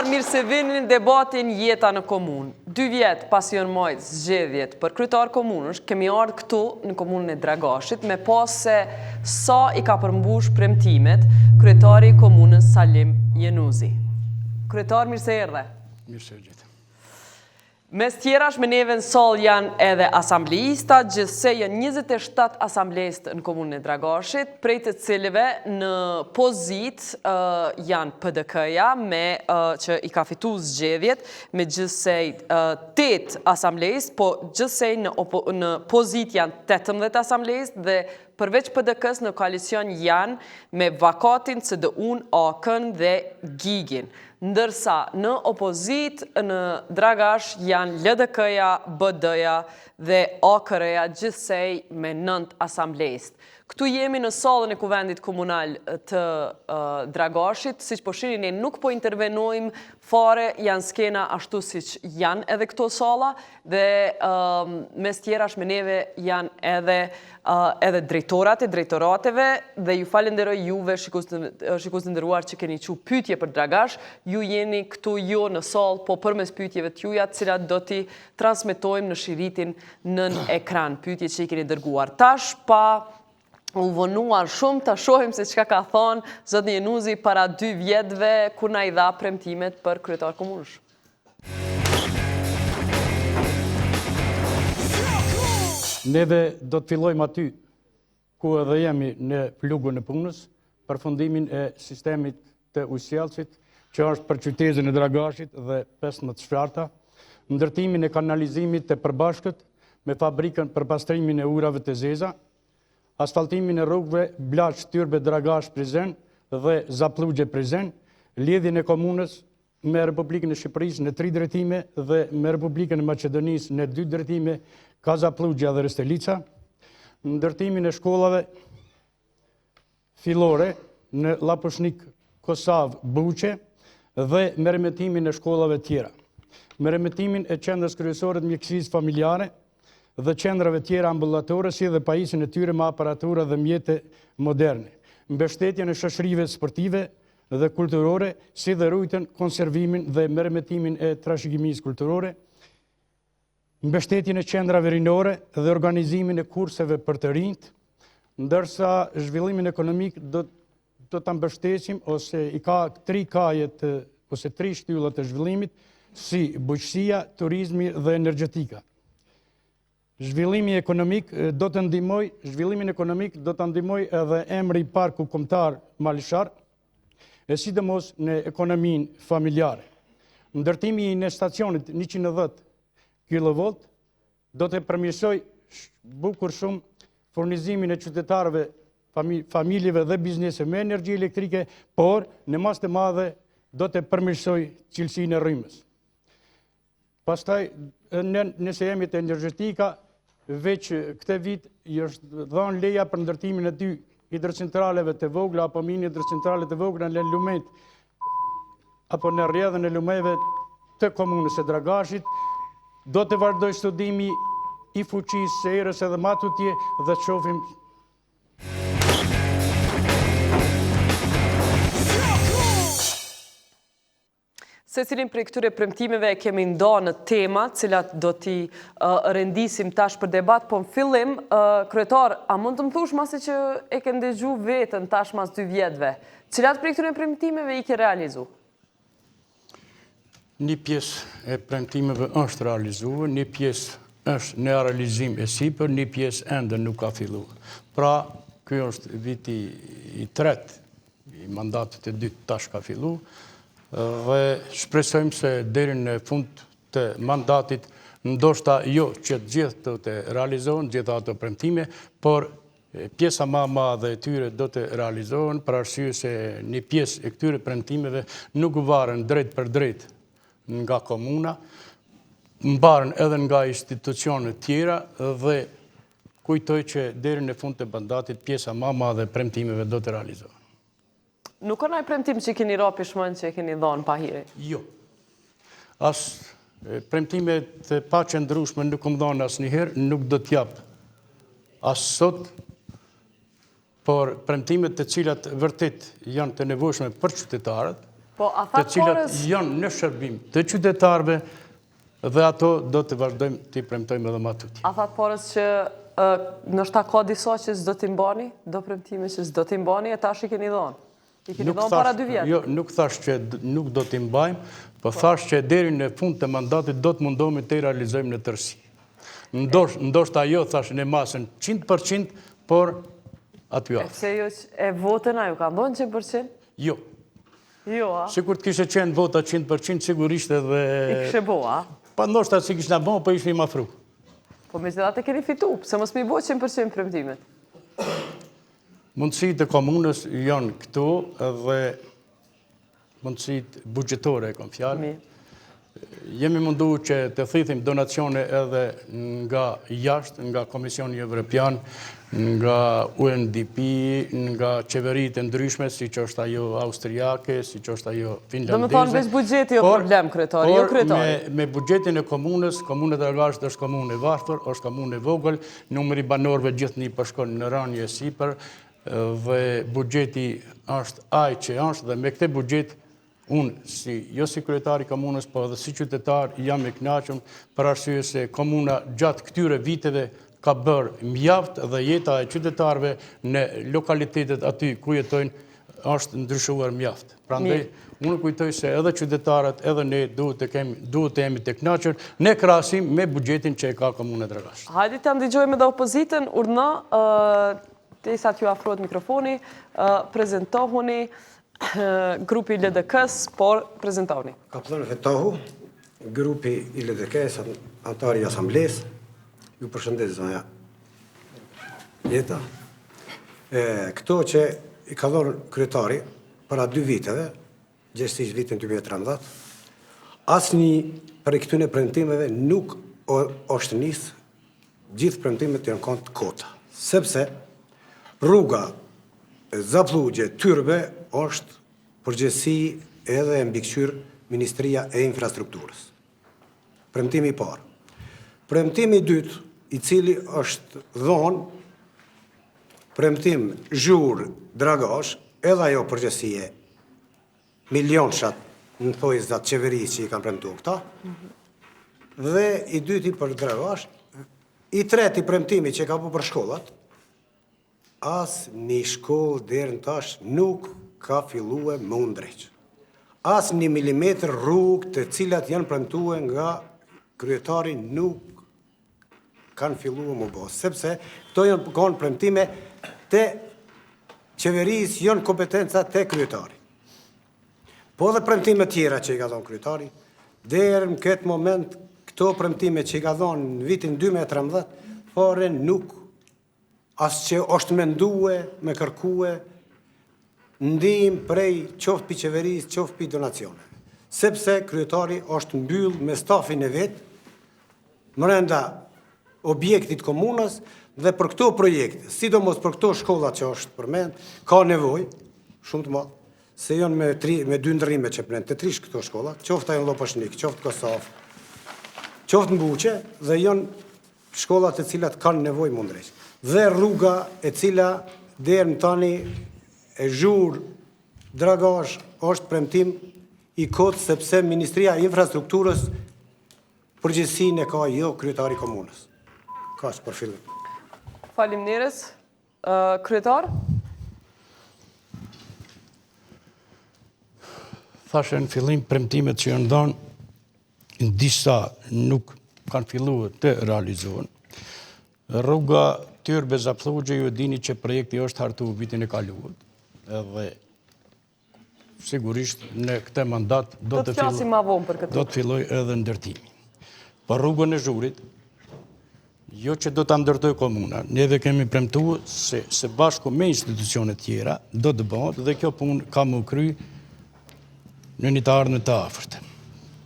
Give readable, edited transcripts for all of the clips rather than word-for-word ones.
Mirë se vinin debatin jeta në komunë. 2 vjetë pas janë majtë zgjedhjet për kryetar komunësh, kemi ardhë këtu në komunën e Dragashit me pas se sa i ka përmbush premtimet kryetari i komunës Salim Jenuzi. Kryetar, mirë se erdhe. Mirë se gjithë. Mes tjerash me neve në sall janë edhe asamblejista, gjithse janë 27 asamblejist në komunën e Dragashit, prej të cilëve në pozit janë PDK-ja që i ka fitu zgjedhjet, me gjithsej 8 asamblejist, po gjithsej në pozit janë 18 asamblejist dhe përveç PDK-s në koalicion janë me Vakatin, CDU-n, AK-n dhe Gigin. Ndërsa në opozit në Dragash janë LDK-ja, BD-ja dhe AKR-ja gjithsej me 9 asamblejist. Këtu jemi në sallën e kuvendit komunal të Dragashit, siç po shihni ne nuk po intervenojmë fare, janë skena ashtu siç janë edhe këto salla dhe mes tjerash me neve janë edhe drejtorat e drejtorateve dhe ju falenderoj juve shikues të nderuar që keni çu pyetje për Dragash, ju jeni këtu jo në sallë, po përmes pyetjeve të juaja, të cilat do t'i transmetojmë në shiritin nën ekran, pyetje që i keni dërguar. Tash pa u vonuar shumë, ta shohim se çka ka thonë zotni Jenuzi para 2 vjetëve kur na i dha premtimet për kryetar komunësh. Neve do të fillojmë aty ku edhe jemi në plugun e punës, përfundimin e sistemit të ujësjellësit, që është për qytetin e Dragashit dhe 15 shfarta, ndërtimin e kanalizimit të përbashkët me fabrikën për pastrimin e ujrave të zeza, asfaltimin e rrugëve Blaç Tyrbe Dragash Prizren dhe Zaplugje Prizren, lidhjen e komunës me Republikën e Shqipërisë në 3 drejtime dhe me Republikën e Maqedonisë në 2 drejtime, Kazaplugja dhe Restelica, ndërtimin e shkollave fillore në Lapushnik, Kosav, Buqe dhe me remetimin e shkollave tjera. Me remetimin e qendrës kryesore të mjekësisë familjare dhe qendrave tjera ambulatore, si dhe pajisjen e tyre me aparatura dhe mjete moderne, mbështetjen e shoqërive sportive dhe kulturore, si dhe rujtën, konservimin dhe merremetimin e trashëgimisë kulturore, mbështetjen e qendrave rinore dhe organizimin e kurseve për të rinjt, ndërsa zhvillimin ekonomik do ta mbështesim ose i ka 3 kajet ose 3 shtyllat të zhvillimit, si bujqësia, turizmi dhe energjetika. Zhvillimin ekonomik do të ndihmoj edhe emri i parku kombëtar Malishar, e sidomos në ekonominë familjare. Ndërtimi i stacionit 110 kV do të përmirësoj bukur shumë furnizimin e qytetarëve, familjeve dhe bizneseve me energji elektrike, por në masë të madhe do të përmirësoj cilësinë e rrymës. Pastaj, nëse jemi te energjetika, veç këtë vit i është dhënë leja për ndërtimin e 2 hidrocentraleve të vogla apo mini hidrocentrale të vogla në lumet apo në rrjedhën e lumeve të komunës së Dragashit. Do të vazhdoj studimi i fuqisë së erës edhe më tutje dhe të shohim Se cilin për këtyre premtimeve kemi nda në tema, cilat do t'i rendisim tash për debat, po në fillim, kryetar, a mund të më thush masi që e ke ndëgju vetën tash mas 2 vjetëve, cilat për këtyre premtimeve i ke realizu? Një pjesë e premtimeve është realizuar, një pjesë është në realizim e sipër, një pjesë ende nuk ka filluar. Pra, ky është viti i 3 i mandatit e 2 tash ka filluar. dhe shpresojmë se deri në fund të mandatit ndoshta jo që të gjithë të realizohen, gjitha ato premtime, por pjesa më e madhe e tyre do të realizohen për arsye se një pjesë e këtyre premtimeve nuk varen drejt për drejt nga komuna, mbaren edhe nga institucionet tjera dhe kujtoj që deri në fund të mandatit pjesa më e madhe e premtimeve do të realizohen. Nuk ka ndonjë premtim që keni ra pishmën që keni dhënë pa hiri? Jo. As premtimet të paqëndrueshme nuk më dhënë asnjëherë, nuk do t'jap as sot, por premtimet të cilat vërtet janë të nevojshme për qytetarët, të cilat janë në shërbim të qytetarëve, dhe ato do të vazhdojmë të i premtojmë edhe më tutje. A thatë porës që nështë ka disa që s'do t'i mbani, do premtime që s'do t'i mbani, e tash i keni dhënë? I keni dhënë para 2 vjetë? Jo, nuk thash që nuk do t'i mbajmë, po thash që deri në fund të mandatit do të mundohemi të i realizojmë në tërësi. Ndoshta jo, thash në masën 100%, por aty aftë. Se jo e votën a ju ka ndonë 100%? Jo. Jo, a? Sikur të kishe qenë vota 100%, sigurisht edhe... I kishe bo, a? Pa ndoshta si kishna bo, po ishme i mafru. Po me gjithate keni fitu, pëse mos mi bo 100% premtimet? Mundësit e komunës janë këtu dhe mundësit buxhetore e kom fjalë. Jemi mundu që të thithim donacione edhe nga jashtë, nga Komisioni Evropian, nga UNDP, nga qeverit e ndryshme, si që është ajo austriake, si që është ajo finlandeze. Do me thonë veç buxheti jo problem, kryetari, jo kryetari. Me buxhetin e komunës, Komuna e Dragashit është komunë e varfër, është komunë e vogël, numri banorëve gjithë një përshkon në ranje sipër, dhe buxheti është ai që është, dhe me këtë buxhet unë, jo si kryetari komunës, po edhe si qytetar, jam i kënaqur për arsye se komuna gjatë këtyre viteve ka bërë mjaft dhe jeta e qytetarëve në lokalitetet aty ku jetojnë është ndryshuar mjaft. Prandaj, unë kujtoj se edhe qytetarët, edhe ne duhet të jemi të kënaqur në krahasim me buxhetin që e ka Komuna e Dragashit. Hajde të ndëgjojmë edhe opozitën, urdhna, derisa t'ju afrohet mikrofoni, prezentohuni grupi i LDK-s, por prezentohuni. Kaplan Fetahu, grupi i LDK-s, antari i asamblesë, ju përshëndes zonja Jeta. Këto që i ka dhënë kryetari para 2 viteve, gjeshtisht vitin 2013, asnjë prej këtyre premtimeve nuk është nisë, gjithë premtimet janë kanë kota, sepse rruga Zaplugje Tyrbe është përgjithësi edhe mbikëqyr Ministria e Infrastrukturës. Premtimi i parë. Premtimi i dytë, i cili është dhënë, premtim Zhur Dragash, edhe ajo përgjithësie milionçat në thojzat qeverisë që i kanë premtuar këta, dhe i dyti për Dragash, i treti premtimi që ka bu për shkollat, as një shkollë deri në tash nuk ka filluar me u ndreq. As 1 milimetër rrugë të cilat janë premtuar nga kryetari nuk kanë filluar më bë, sepse këto janë kanë premtime të qeverisë, janë kompetenca të kryetari. Po dhe premtime tjera që i ka dhënë kryetari, deri në këtë moment këto premtime që i ka dhënë në vitin 2013, fare nuk as që është mendue, me kërkue, ndihmë prej qoftë pi qeverisë, qoftë pi donacione. Sepse kryetari është mbyll me stafin e vetë, brenda objektit komunës, dhe për këto projekte, sidomos për këto shkolla që është përmend, ka nevojë shumë të madhe, se janë me 2 ndrrime që përmend, të 3 këto shkolla, qoftë ajo Llopashnik, qoftë Kosov, qoftë në Buqe, dhe janë shkollat e cilat kanë nevojë më ndreq. Dhe rruga e cila deri në tani e Zhur Dragash është premtim i kotë, sepse Ministria e Infrastrukturës përgjithësinë e ka jo kryetari komunës. Ka që për fillim. Faleminderit. Kryetar? Thashë në fillim premtimet që janë dhënë, disa nuk kanë filluar të realizohen. Rruga Tyrbe Zaplugje, ju e dini që projekti është hartuar vitin e kaluar. Edhe sigurisht në këtë mandat Do të flasim ma vonë për këtë. do të filloj edhe ndërtimi. Për rrugën e Zhurit, jo që do të ndërtoj komuna, neve kemi premtuar se bashku me institucionet tjera do të bëhet dhe kjo punë ka më kry në një të ardhme të afërt.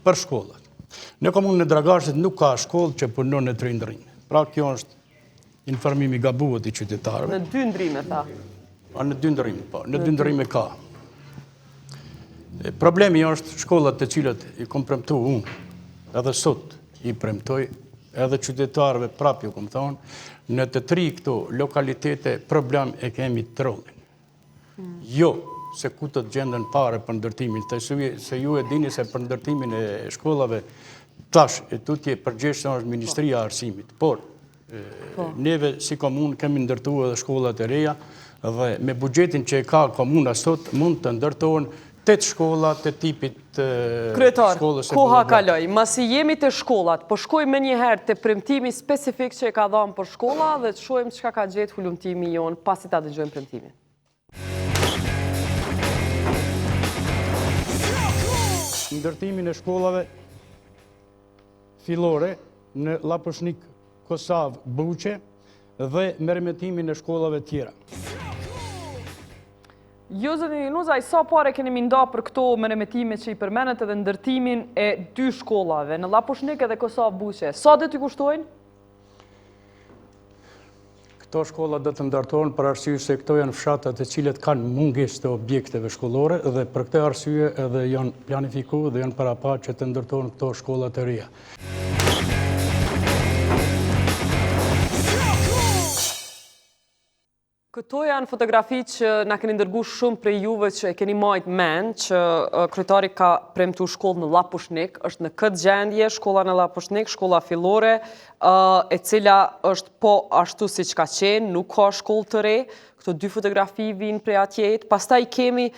Për shkollat. Në komunën e Dragashit nuk ka shkollë që punon në 3 ndrime. Pra kjo është informimi gabuar i qytetarëve. Në 2 ndrime, tha. Në 2 ndrime, po. Në 2 ndrime ka. Problemi është shkollat të cilat i kom premtu unë, edhe sot i premtoj, edhe qytetarëve prapë ju kom thonë, në të 3 këto lokalitete problem e kemi trollin. Jo, se ku të gjendën pare për ndërtimin, se ju e dini se për ndërtimin e shkollave tash e tutje përgjeshtë është Ministria e Arsimit, por neve si komunë kemi ndërtu edhe shkollat e reja dhe me buxhetin që e ka komuna sot mund të ndërtohen 8 shkolla të tipit Kryetar, shkollës e koha Bullogat. kaloj. Masi jemi të shkollat, po shkojmë me njëherë të premtimi specifik që e ka dhënë për shkolla dhe të shojmë çka ka gjetë hulumtimi jonë pasi ta dëgjojmë premtimin. Ndërtimin e shkollave fillore në Lapushnik, Kosovë, Buqe dhe merrmetimin e shkollave tjera. Jo, zëni Nuzaj, sa pare keni minda për këto merremetime që i përmenet edhe ndërtimin e 2 shkollave në Lapushnik edhe Kosovë Buqe? Sa dhe t'y kushtojnë? Këto shkolla do të ndërtohen për arsye se këto janë fshatat të cilët kanë mungesë të objekteve shkollore dhe për këtë arsye edhe janë planifikuar dhe janë paraparë që të ndërtohen këto shkolla të reja. Këto janë fotografi që na keni ndërgu shumë prej juve që e keni majt mend që kryetari ka premtu shkollë në Lapushnik, është në këtë gjendje shkolla në Lapushnik, shkolla fillore, e cila është po ashtu si që ka qenë, nuk ka shkollë të re, këto 2 fotografi vinë prej atjet, pastaj kemi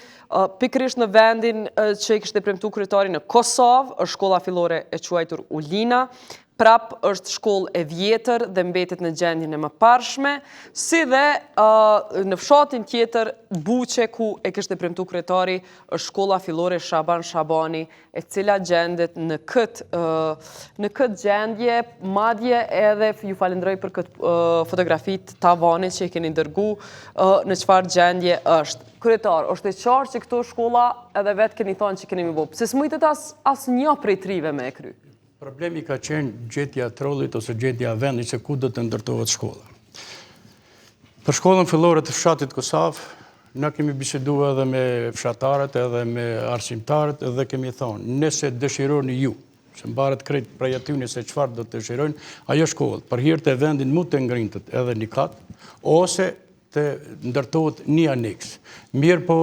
pikërisht në vendin që i kishte premtu kryetari në Kosovë, është shkolla fillore e quajtur Ulina, prap është shkollë e vjetër dhe mbetet në gjendjen e mëparshme, si dhe në fshatin tjetër Buqe ku e kishte premtu kryetari është shkolla fillore Shaban Shabani, e cila gjendet në këtë gjendje, madje edhe ju falenderoj për këtë fotografit tavanit që i keni dërgu në çfarë gjendje është. Kryetar, është e qartë që këto shkolla edhe vetë keni thonë që keni mi bo. Pse s'mujtet as një prej 3-ve me e kry? Problemi ka qenë gjetja trollit ose gjetja vendit se ku do të ndërtohet shkolla. Për shkollën fillore të fshatit Kosovë, ne kemi biseduar edhe me fshatarët edhe me arsimtarët dhe kemi thonë, nëse dëshironi ju, se mbaret krejt prej atyne se çfarë do të dëshirojnë, ajo shkollë, për hir të vendin mund të ngrintet edhe një kat, ose të ndërtohet një aneks. Mirë po,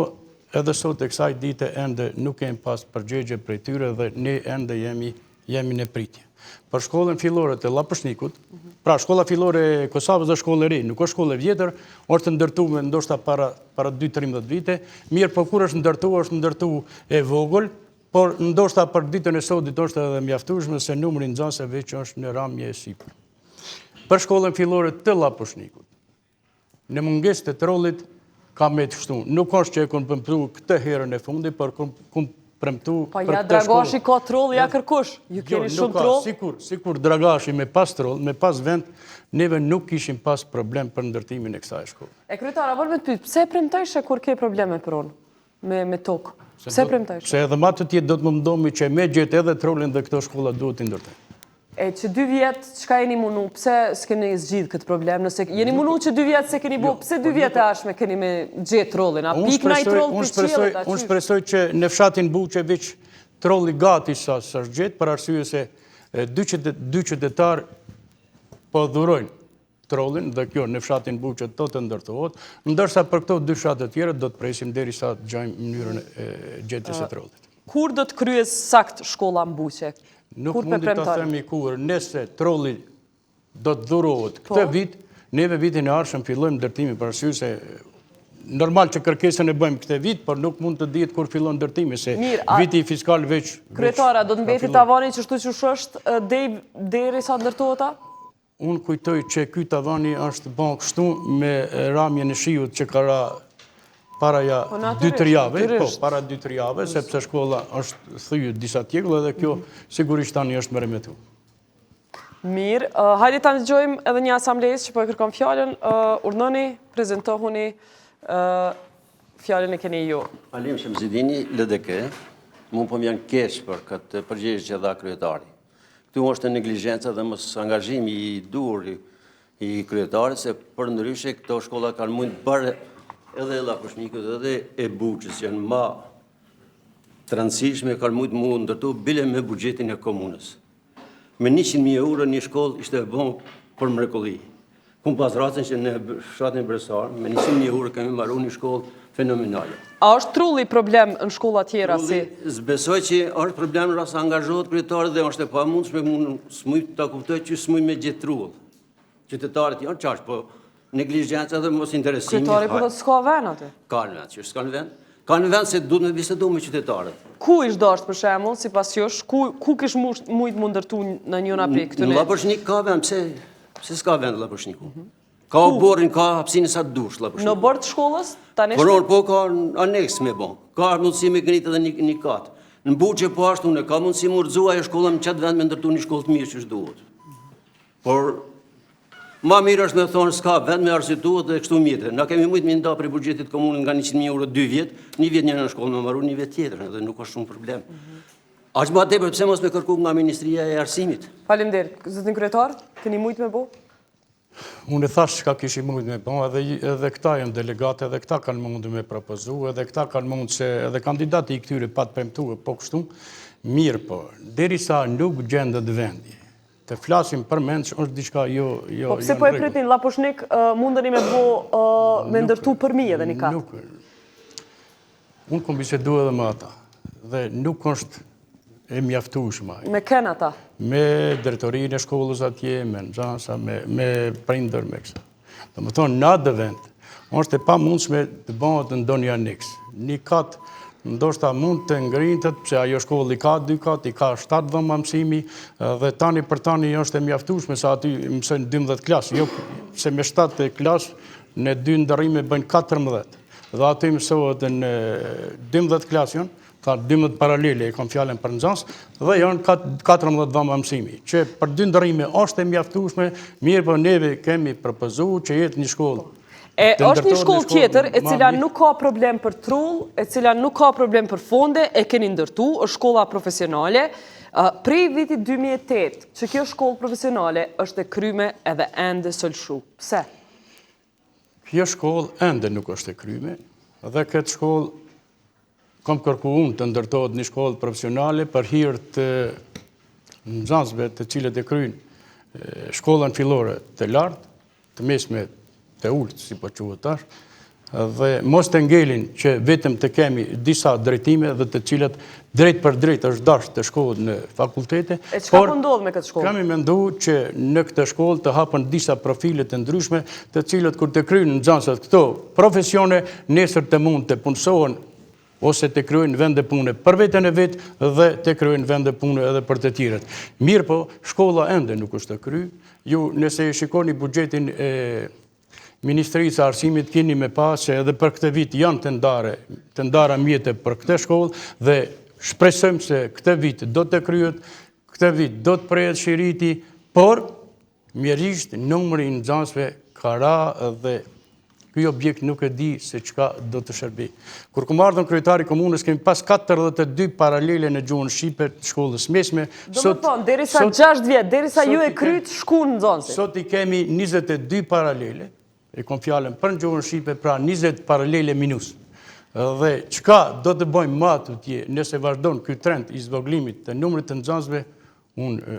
edhe sot e kësaj dite ende nuk kemi pas përgjigje prej tyre dhe ne ende jemi në pritje. Për shkollën fillore të Lapushnikut, pra shkolla fillore e Kosovës dhe shkollë e re, nuk është shkollë e vjetër, është ndërtuar ndoshta para 2-13 vite, mirë po kur është ndërtuar e vogël, por ndoshta për ditën e sotit është edhe mjaftueshme se numri i nxënësve që është në ramje e sipër. Për shkollën fillore të Lapushnikut, në mungesë të trollit ka me të shtu. Nuk është që e kënë premtu këtë herën e fundi, por kënë premtu Pa ja Dragashi ka troll, ja kërkush. Ju keni shumë troll? Sikur Dragashi me pas troll, me pas vend, neve nuk kishim pas problem për ndërtimin e kësaj shkolle. E kryetara, vol me të pyet, pse premtojshe kur ke probleme për unë me tokë? Pse premtojshe? Se edhe ma të tjetë do të më mdomi që me gjetë edhe trollin dhe këto shkolla duhet të ndërtojnë. E që 2 vjetë, qka jeni munu? Pse s'keni zgjidh këtë problem? Nëse jeni munu që 2 vjetë se keni bo, pse 2 vjetë e ashme keni me gjithë trollin? A pik na i troll për qielet? Unë shpresoj që në fshatin Buqe veç trolli gati sa është gjithë, për arsye se 2 qytetar po dhurojnë trollin dhe kjo në fshatin Buqe do të ndërtohet, ndërsa për këto 2 fshatet tjera do të presim derisa të gjajmë mënyrën e gjetjes së trollit. Kur do të kryes sakt shkolla në Buqe? Nuk mundi të themi kur, nëse trolli do të dhurohet këtë vit, neve vitin e ardhshëm fillojmë ndërtimin për arsye se normal që kërkesën e bëjmë këtë vit, por nuk mund të dihet kur fillon ndërtimi, se viti fiskal veç... Kryetara, do të mbeti tavani që shtu që është deri sa ndërtohet ta? Unë kujtoj që ky tavani është bën kështu me ramjen e shiut që ka ra paraja Po, natyrisht, 2-3 jave, po, natyrisht. para 2-3 jave, sepse shkolla është thyë disa tjegull dhe kjo sigurisht tani është më remetu. Mirë, hajde ta ndëgjojmë edhe një asamblesë që po e kërkon fjallën. Urdhëni, prezentohuni, fjallën e keni ju. Alim Shemzidini, LDK, mu po m'janë keq për këtë përgjegjë që dha kryetari. Këtu është neglizhenca dhe mos angazhimi i dur i kryetarit, se për ndryshe këto shkolla kanë mund bërë edhe Llapushnikut edhe e Buqës, që janë ma të rëndësishme, kanë mund ndërtu bile me buxhetin e komunës. Me 100.000 euro një shkollë ishte e bon për mrekulli. Kun pas racën që në fshatin Bresar, me 100.000 euro kemi marru një shkollë fenomenale. A është trulli problem në shkolla tjera si? Zbesoj që është problem në rrasë angazhohet kryetarit dhe është e pa mundshme s'muj të kuptoj që s'muj me gjithë trullë. Qytetarit janë qash, po neglizhenca dhe mos interesimi. Kryetari po të s'ka ven aty? Ka në vend, që s'ka në vend. Ka në vend se duhet me bisedu me qytetarit. Ku ish dasht për shembull, sipas jush, ku kish mujt më ndërtu në njëna prej këtyre? Në Llapushnik ka vend, pse s'ka vend Llapushniku? Ka o borin, ka hapsinë sa dush Llapushniku. Në bord të shkollës, tani Po ka aneks me bon. Ka mundësi me ngritë edhe një katë. Në Buqe po ashtu në ka mundësi më rëzua e shkolla në qatë vend me ndërtu një shkollë të mirë që shduhet. Por, ma mirë është me thonë s'ka vend me arsituat dhe kështu mjetë. Na kemi mujtë me nda për buxhetit komunën nga 100.000 euro 2 vjetë, një vjetë një në shkollë me maru, një vjetë tjetër, dhe nuk është shumë problem. Aq ma tepër pse mos me kërku nga Ministria e Arsimit. Faleminderit. Zëtin kryetar, keni mujt me bo? Unë e thash që ka kishim mund me bo, edhe këta janë delegate, edhe këta kanë mund me propozu, edhe këta kanë mund se edhe kandidati i këtyre pat premtu, po kështu, mirë po, derisa nuk gjendet vendi, të flasim për mend që është diçka jo Po pse po e pritin Llapushnik mundeni me bo me ndërtu përmi edhe një katë? Unë kom bisedu edhe me ata, dhe nuk është e mjaftueshme. Me ken ata? Me drejtorinë e shkollës atje, me nxansa, me prindër, me kësa. Dhe më thonë, në atë vend, është e pa mundshme të bëhet ndonjë aneks. Një katë, ndoshta mund të ngrintet, pse ajo shkollë i ka 2 katë, i ka 7 dhoma mësimi, dhe tani për tani është e mjaftueshme, sa aty mësojnë 12 klasë, jo se me 7 klasë, në 2 ndërrime bëjnë 14, dhe aty mësohet në 12 klasë janë, ka 12 paralele, e kam fjallën për nxans, dhe janë 14 dhoma mësimi, që për 2 ndërrime është e mjaftueshme, mirë për neve kemi propozu që jetë një shkollë. Është një shkollë tjetër, e cila nuk ka problem për trull, e cila nuk ka problem për fonde, e keni ndërtu, është shkolla profesionale. Prej vitit 2008, që kjo shkollë profesionale është e kryme edhe ende sëlshu. Pse? Kjo shkollë ende nuk është e kryme, dhe këtë shkollë kam kërku unë të ndërtohet një shkollë profesionale për hir të nxënësve të cilët e kryjnë shkollën fillore të lartë, të mesme të ulët, si po quhet tash, dhe mos të ngelin që vetëm të kemi disa drejtime dhe të cilat drejt për drejt është dashur të shkohet në fakultete. E çka po ndodh me këtë shkollë? Kemi menduar që në këtë shkollë të hapen disa profile të ndryshme, të cilët kur të kryjnë nxënësat këto profesione, nesër të mund të punësohen ose të kryojnë vende pune për veten e vetë dhe të kryojnë vende pune edhe për të tjerët. Mirë po, shkolla ende nuk është të kry. Ju, nëse shikoni buxhetin e Ministrisë së Arsimit, keni me pas që edhe për këtë vit janë të ndara mjete për këtë shkollë dhe shpresojmë se këtë vit do të kryet, këtë vit do të prejet shiriti, por mjerisht numri i nxënësve ka ra dhe ky objekt nuk e di se çka do të shërbej. Kur kom ardhur kryetari komunës, kemi pas 42 paralele në gjuhën shqipe të shkollës mesme. Do të thonë, derisa 6 vjet, derisa ju e kryt shkun nxënësit. Sot i kemi 22 paralele, e kom fjalën për gjuhën shqipe, pra 20 paralele minus. Dhe çka do të bëjmë më atje, nëse vazhdon ky trend i zvogëlimit të numrit të nxënësve, unë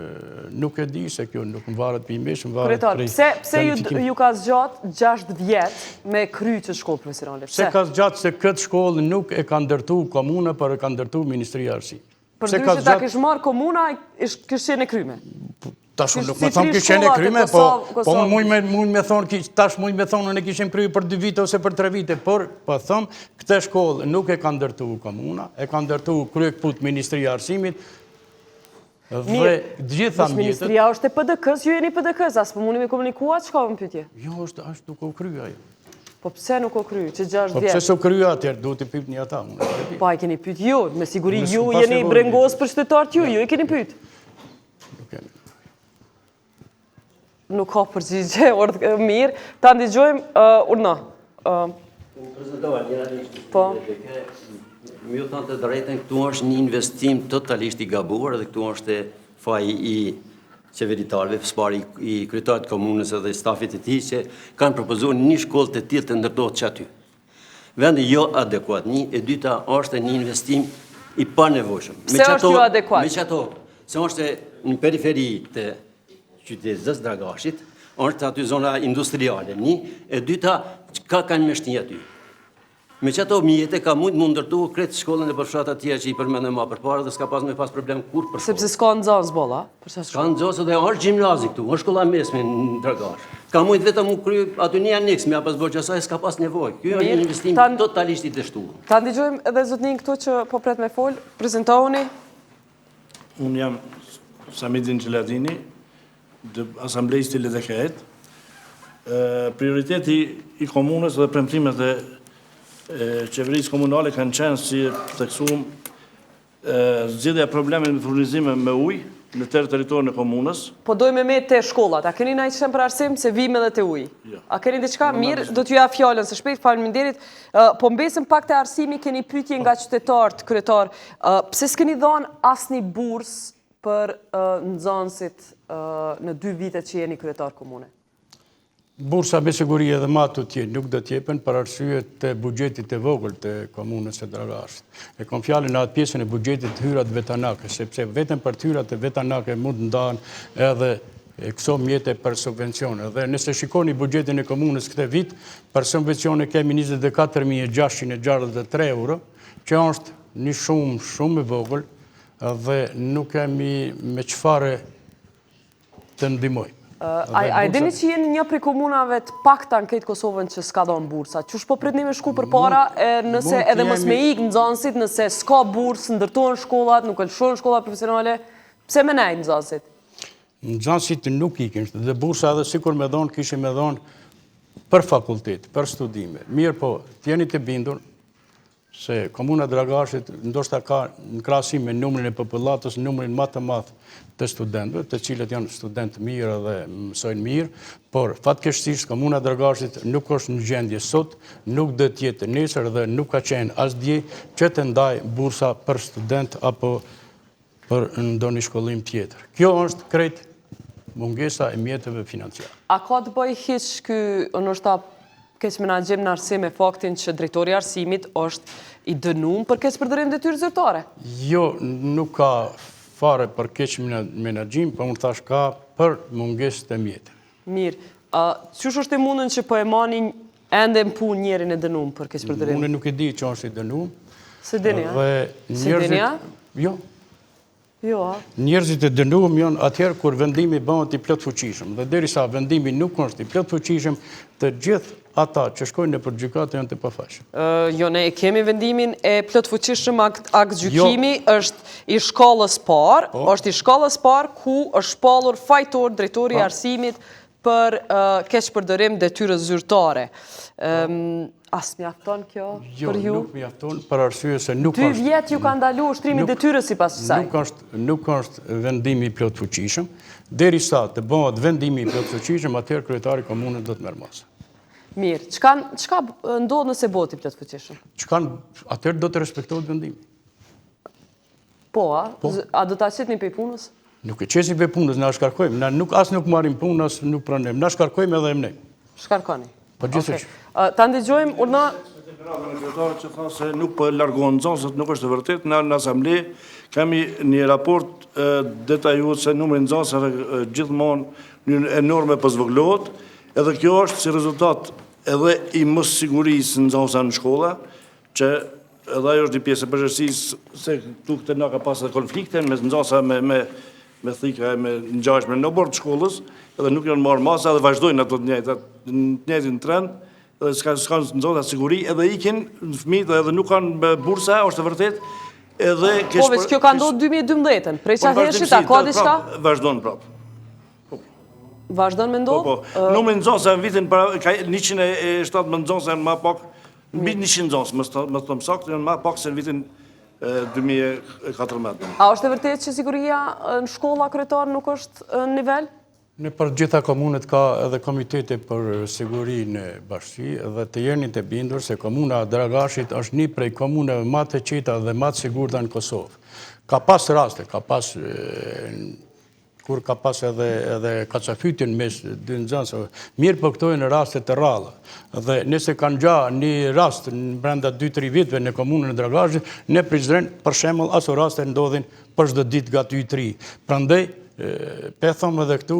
nuk e di se kjo nuk më varet për imesh, më varet prej... Pse ju ka zgjatë 6 vjet me kry që shkollë profesionale? Pse ka zgjatë se këtë shkollë nuk e ka ndërtu komuna, për e ka ndërtu Ministria e Arsimit. Për dy që ta kish marë komuna, kish qenë e kryme? Tash nuk me thonë kish qenë e kryme, po mund me thonë, tash mund me thonë në kishim kryu për 2 vite ose për 3 vite, por po thëmë, këtë shkollë nuk e ka ndërtu komuna, e ka ndërtu kryekput Ministria e Arsimit. Dhe gjitha mjetët... Ministria është e PDK-s, ju jeni PDK-s, asë për mundi me komunikua, që ka më pytje? Jo, është duke u kryu ajo. Po pse nuk o kry, që 6 Po pse vjetë? s'o kryu atëherë, duhet të pyetni ata. unë nuk e di. Pa, i keni pyet ju, me siguri Nëse ju pas jeni nevojë. brengos për qytetarët ju i keni pyet. Nuk kemi. Nuk ka përgjigje, mirë. Ta ndigjojmë, urna. Prezentova njërisht. Po. Më ju thonë të drejtën, këtu është një investim totalisht i gabuar dhe këtu është faji i qeveritarëve, sëpari i kryetarit komunës edhe stafit e tij që kanë propozuar një shkollë të tillë të ndërtohet që aty. Vendi jo adekuat. Një e dyta është një investim i panevojshëm. Pse është jo adekuat? Me që ato, se është në periferi të qytetit Dragashit, është aty zona industriale. Një e dyta, ka kanë mështi aty. Me që ato mjete ka mund ndërtu kretë shkollën e përfshat atje që i përmendëm ma përpara dhe s'ka pas me pas problem kur për shkollë. Sepse s'ka në zonë zbolla? Ka në zonë dhe është gjimnazi këtu, është shkolla mesme në Dragash. Ka mund vetëm u kry aty një aneks me apës bërë qësaj, s'ka pas nevoj. Kjo është një investim totalisht i dështuar. Ta ndigjojmë edhe zotnin këtu që po pret me folë, prezentohuni. Unë jam Samidin Gjeladini, asamblejës të LDK-et. Prioriteti i komunës dhe premtimet e qeverisë komunale kanë qenë si theksuam zgjidhja problemit me furnizime me ujë në tërë territorin e komunës. Po dojmë me te shkollat, a keni na i qenë për arsim se vime dhe te ujë? A keni diçka? Mirë, do t'ju ja fjallën së shpejt, faleminderit. Po mbesëm pak të arsimi, keni pyetje nga qytetarët, kryetar. Pse s'keni dhënë asnjë bursë për nxënësit në 2 vitet që jeni kryetar komune? Bursa me siguri edhe ma të tjenë, nuk do t'jepen për arsye të bugjetit e vogël të komunës e Dragashit. E kom fjallin në atë pjesën e bugjetit hyrat vetanake, sepse vetëm për hyrat e vetanake mund ndahen edhe këso mjete për subvencione. Dhe nëse shikoni bugjetin e komunës këte vit, për subvencione kemi 24.663 euro, që është një shumë e vogël dhe nuk kemi me qëfare të ndimojmë. A e dini që jenë një prej komunave të pakta në këtë Kosovën që s'ka dhënë bursa? Qysh po pritni me shku për para, nëse edhe mos me ikë nxënësit, nëse s'ka bursë, ndërtohen shkollat, nuk lëshohen shkollat profesionale, pse me nejë nxënësit? Nxënësit nuk ikin, dhe bursa edhe sikur me dhonë, kishim me dhonë për fakultet, për studime. Mirë po, t'jeni të bindur, se Komuna Dragashit ndoshta ka në krahasim me numrin e popullatës, numrin më të madh të studentëve, të cilët janë studentë mirë dhe mësojnë mirë, por fatkeqësisht Komuna Dragashit nuk është në gjendje sot, nuk do të jetë nesër dhe nuk ka qenë asdje që të ndaj bursa për student apo për ndonjë shkollim tjetër. Kjo është krejt mungesa e mjeteve financiare. A ka të bëj hiç ky ndoshta keq menaxhim në arsim me faktin që drejtori i arsimit është i dënuar për keq përdorim detyrë zyrtare? Jo, nuk ka fare për keq menaxhim, por unë thash ka për mungesë të mjeteve. Mirë. Qysh është e mundën që po e manin ende në punë njërin e dënuar për keq përdorim? Unë nuk e di që është i dënuar. Se dini, a? Se dini, a? Jo. Jo, a? Njerëzit e dënuar janë atëherë kur vendimi bëhet i plot fuqishëm. Dhe derisa vendimi nuk është i plot fuqishëm, të gjithë ata që shkojnë nëpër gjykatë janë të pafajshëm. Jo, ne kemi vendimin e plot fuqishëm akt gjykimi, është i shkollës parë, është i shkollës parë ku është shpallur fajtor drejtori i arsimit për keq përdorim detyrës zyrtare. As mjafton kjo për ju? Jo, nuk mjafton për arsye se nuk 2 është... vjet ju ka ndalu ushtrimi detyrës sipas kësaj. Nuk është vendimi i plot fuqishëm. Derisa të bëhet vendimi i plot fuqishëm, atëherë kryetari komunës do të merr masë. Mirë, çka ndodh nëse bëhet i plot fuqishëm? Atëherë do të respektohet vendimi. Po, a do ta qitni pe punës? Nuk e qesim pe punës, na shkarkojmë. Na as nuk marrim punë, as nuk pranojmë. Na shkarkojmë edhe emnej. Shkarkoni. Po gjithsesi. Ta ndigjojmë urna. Kryetarët që thonë se nuk po largohen nxënësit, nuk është e vërtetë. Në asamble kemi një raport detajuar se numri i nxënësve gjithmonë në enorme po zvogëlohet, edhe kjo është si rezultat edhe i mosigurisë në nxënësa në shkolla, që edhe ajo është një pjesë e përgjegjësisë se këtu këtë na ka pasur konflikte me nxënësa me thika me ngjashme në bord të shkollës, edhe nuk janë marrë masa dhe vazhdojnë ato të njëjtin trend. Edhe s'ka nxënësa siguri, edhe ikin fëmijët edhe nuk kanë bursa, është e vërtetë. Edhe po veç kjo ka ndodhur 2012-ën. Prej çfarë heshit, a ka diçka? Vazhdon prapë. Vazhdon me ndodhë? Numri nxënësve në vitin para ka 117 nxënëse janë më pak, mbi 100 nxënës, më të them saktë, janë më pak se në vitin 2014. A është e vërtet që siguria në shkolla kryetare nuk është në nivel? Në për gjitha komunët ka edhe komitete për sigurinë e bashkësi dhe të jeni të bindur se komuna Dragashit është një prej komunave më të qeta dhe më të sigurta në Kosovë. Ka pas raste, kur ka pas edhe kacafytjen mes dy nxënësve. Mirë po këto janë raste të rralla. Dhe nëse kanë gjatë një rast brenda 2-3 viteve në komunën e Dragashit, ne prizren për shembull ato raste ndodhin për çdo ditë gati 2-3. Prandaj pe them edhe këtu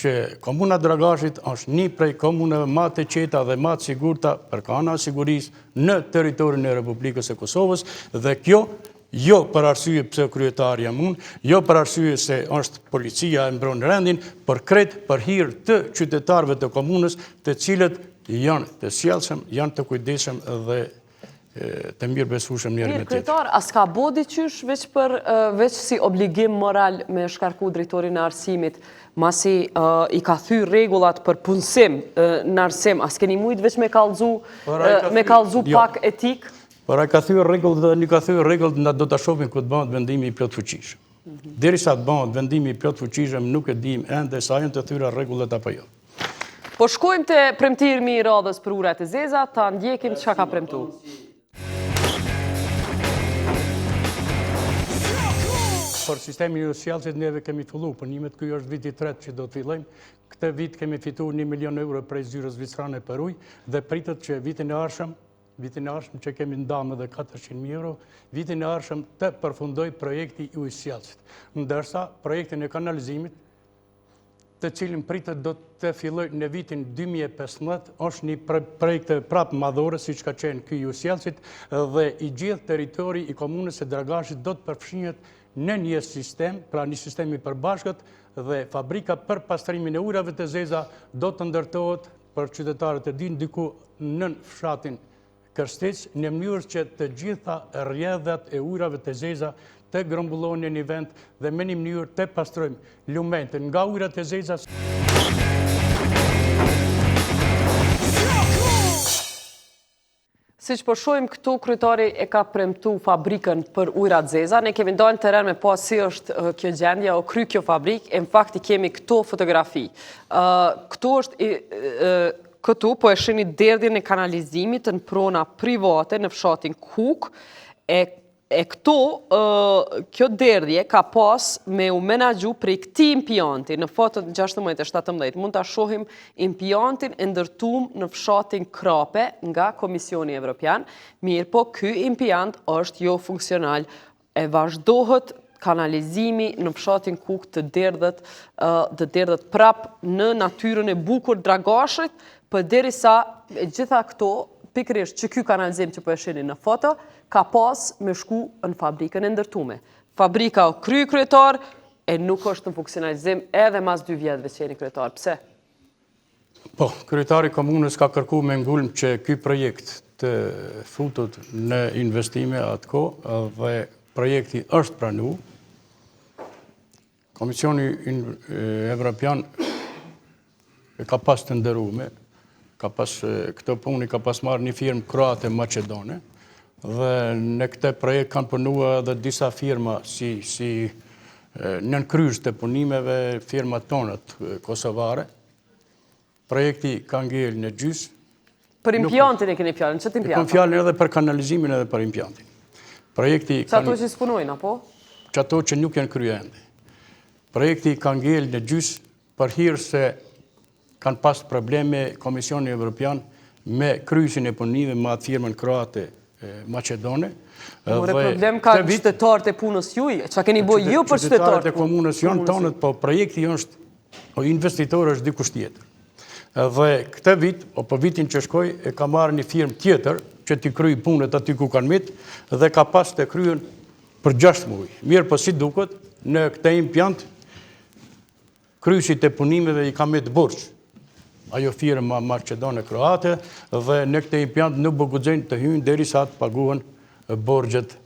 që komuna Dragashit është një prej komunave më të qeta dhe më të sigurta për kana sigurisë në territorin e Republikës së Kosovës dhe kjo jo për arsye pse kryetari jam unë, jo për arsye se është policia e mbron rendin, por krejt për hir të qytetarëve të komunës, të cilët janë të sjellshëm, janë të kujdesshëm dhe të mirë besueshëm njëri me tjetrin. Kryetar, as ka bodi qysh veç si obligim moral me shkarku drejtorin e arsimit, masi i ka thyr rregullat për punësim në arsim, as keni mujt veç me kallzu pak etik? Por ai ka thyer rregullat dhe një ka thyer rregullat na do ta shohim ku të bëhet vendimi i plot fuqishëm. Derisa të bëhet vendimi i plot fuqishëm nuk e dim ende sa janë të thyra rregullat apo jo. Po shkojmë te premtimi i radhës për urat e zeza, ta ndjekim çka ka premtuar. Për sistemin e sjelljes neve kemi filluar punimet, ky është viti i tretë që do të fillojmë. Këtë vit kemi fituar 1 milion euro prej zyrës zvicrane për ujë dhe pritet që vitin e ardhshëm që kemi ndamë edhe 400.000 euro, vitin e ardhshëm të përfundoj projekti i ujësjellësit. Ndërsa projektin e kanalizimit, të cilin pritet do të filloj në vitin 2015, është një projekt prapë madhore, si që ka qenë ky i ujësjellësit, dhe i gjithë territori i komunës së Dragashit do të përfshihet në një sistem, pra një sistem i përbashkët, dhe fabrika për pastrimin e ujrave të zeza do të ndërtohet për qytetarët e dinë diku nën fshatin Kërstec, në mënyrë që të gjitha rrjedhat e ujrave të zeza të grumbullohen në një vend dhe me një mënyrë të pastrojmë lumentin nga ujrat e zeza. Siç po shohim këtu, kryetari e ka premtu fabrikën për ujrat zeza. Ne kemi ndalë në teren me pa si është kjo gjendja o kry kjo fabrikë, e në fakti kemi këto fotografi. Këtu po e shihni derdhjen e kanalizimit në prona private në fshatin Kuk, e këtu kjo derdhje ka pas me u menaxhu prej këtij impianti në fotot 16-17. Mund ta shohim impiantin e ndërtuar në fshatin Krape nga Komisioni Evropian. Mirë po, ky impiant është jo funksional, e vazhdohet kanalizimi në fshatin Kuk të derdhet prap në natyrën e bukur Dragashit, për derisa gjitha këto, pikërisht që ky kanalizim që po e shihni në foto, ka pas me shku në fabrikën e ndërtume. Fabrika o kryetar e nuk është në funksionalizim edhe mas 2 vjetëve që jeni kryetar. Pse? Po, kryetari komunës ka kërkuar me ngulm që ky projekt të futet në investime atko dhe projekti është pranuar. Komisioni Evropian ka pas të ndëruar, këtë punë ka pas marrë një firmë kroate maqedone, dhe në këtë projekt kanë punuar edhe disa firma si nënkryes të punimeve, firma tonët kosovare. Projekti ka ngel në gjys. Për impiantin e keni fjalën, ç'të impiant? Kam fjalën edhe për kanalizimin edhe për impiantin. Projekti Që ato që s'punojnë, apo? Që ato që nuk janë kryer ende. Projekti ka ngel në gjys për hir se kanë pas probleme Komisioni Evropian me kryesin e punimeve me atë firmën kroate maqedone. More problem ka qytetarët e punës juaj, çka keni bërë ju për qytetarët e komunës janë tonët, po projekti është investitor është dikush tjetër. Dhe këtë vit, po vitin që shkoj, e ka marrë një firmë tjetër që t'i kryej punët aty ku kanë mit dhe ka pas të kryen për 6 muaj. Mirë, po si duket, në këtë impiant kryesit e punimeve i ka mit borxh. Ajo firma maqedone kroate dhe në këtë impiant nuk po guxojnë të hyjnë derisa të paguhen borxhet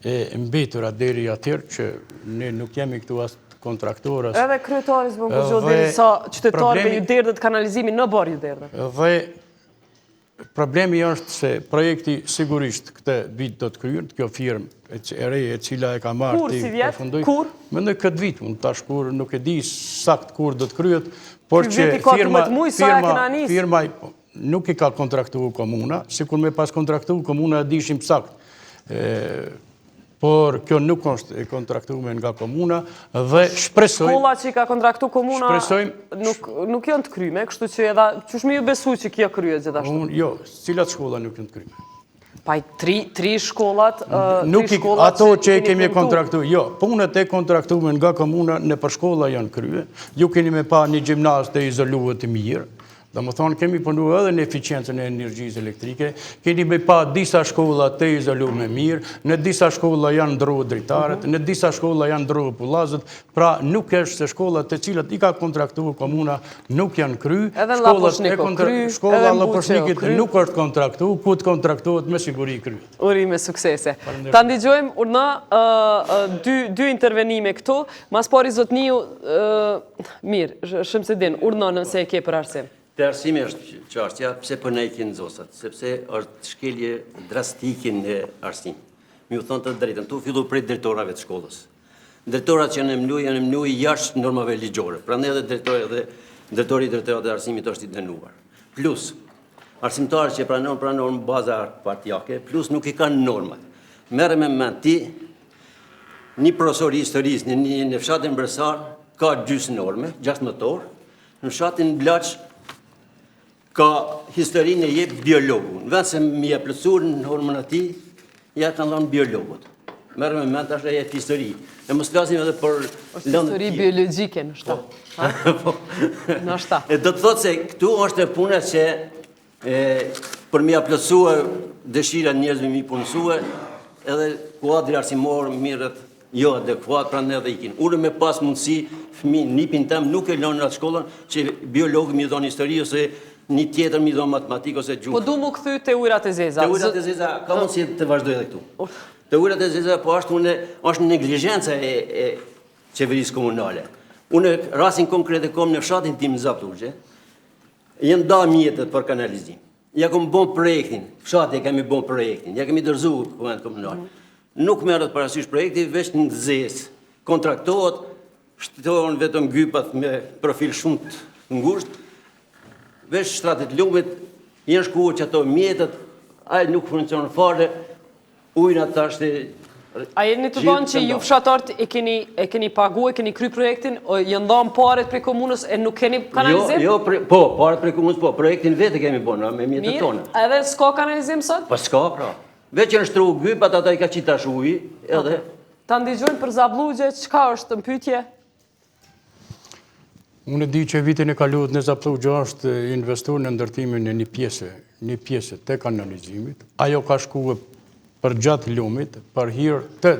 e mbetura deri atëherë që ne nuk jemi këtu as kontraktorës. Edhe kryetari s'bën kurrë deri sa qytetarëve ju derdhet kanalizimin në bar ju derdhet. Dhe problemi është se projekti sigurisht këtë vit do të kryhet, kjo firmë e re e cila e ka marrë Kur si vjet? Kur? Mendoj këtë vit, unë tash kur nuk e di sakt kur do të kryhet, por Ky që viti ka 12 muaj, sa ja kena nisë? firma nuk i ka kontraktuar komuna, sikur me pas kontraktuar komuna e dishim sakt. Por kjo nuk është e kontraktuar nga komuna dhe shpresoj... Shkolla që i ka kontraktu komuna nuk janë të kryme, kështu që edhe qysh me ju besu që kjo kryet gjithashtu? Jo, cilat shkolla nuk janë të kryme? Pa i tri shkollat... Ato që e kemi kontraktuar, jo, punët e kontraktuar nga komuna në për shkolla janë krye, ju keni me pa një gjimnaz të izoluar të mirë, dhe më thonë, kemi punu edhe në eficiencën e energjisë elektrike, keni me pa disa shkolla të izoluar me mirë, në disa shkolla janë ndrohë dritarët, në disa shkolla janë ndrohë pullazët, pra nuk është se shkollat të cilat i ka kontraktuar komuna nuk janë kry, edhe Laposhnikov kry, shkolla Laposhnikit nuk është kontraktuar, ku të kontraktuat me siguri kry. Urime suksese. Ta ndigjojmë urna dy intervenime këtu, mas pari zotniju, mirë, Shemsedin, urna nëse e ke për arsim. Të arsimi është çështja pse po ne i kemi nxosat, sepse është shkelje drastike në arsim. Mi u thonë të drejtën, tu fillu prej drejtorave të shkollës. Drejtorat që janë emnuar jashtë normave ligjore. Prandaj edhe drejtori i drejtorat të arsimit është i dënuar. Plus, arsimtarët që pranon baza partijake, plus nuk i kanë normat. Merre me mend ti, një profesor i historisë në fshatin Bresar ka 2 norme, 16 orë, në fshatin Blaç ka historinë e jep biologu. Në vend se mi e plësur në normën ati, ja të ndonë biologut. Merë me mend është e jetë histori. E mos flasim edhe për... është histori biologike në shta. Në shta. E do të thotë se këtu është e puna që për mi a plësua dëshira njerëzve mi punësua, edhe kuadri arsimor mirët jo adekuat, pra në edhe ikin. Unë me pas mundësi, nipin tem nuk e lonë në atë shkollën që biologë mi dhonë histori ose një tjetër mi do matematikë ose gjuhë. Po du mu këthy të ujrat e zeza. Të ujrat e zeza, ka mundësi të vazhdoj edhe këtu. Të ujrat e zeza, po është neglijenca e qeverisë komunale. Unë rasin konkrete kom në fshatin tim në Zapturgje, jenë da mjetët për kanalizim. Ja kom bon projektin, fshati kemi bon projektin, ja kemi dërzu komend komunal. Nuk merët parasysh projekti, veç në zesë. Kontraktohet, shtohen vetëm gypat me profil shumë të ngusht, veç shtratit lumit, jenë shkuar që ato mjetët, ajë nuk funksionë fare, ujnë ata është... A jeni të thonë që ju fshatarët e keni pagu, e keni kry projektin, jënë dhamë paret prej komunës e nuk keni kanalizim? Jo, po, paret prej komunës po, projektin vete kemi bona, me mjetët tonë. Mirë, edhe s'ka kanalizim sot? Pa s'ka, pra. Veç jenë shtru gypat, ata i ka qitash uji, edhe... Ta ndigjojnë për Zablugje, qka është në pytje? Unë e di që vitin e kaluar në Zablugje është investuar në ndërtimin e një pjesë të kanalizimit. Ajo ka shkuar për gjatë lumit, për hir të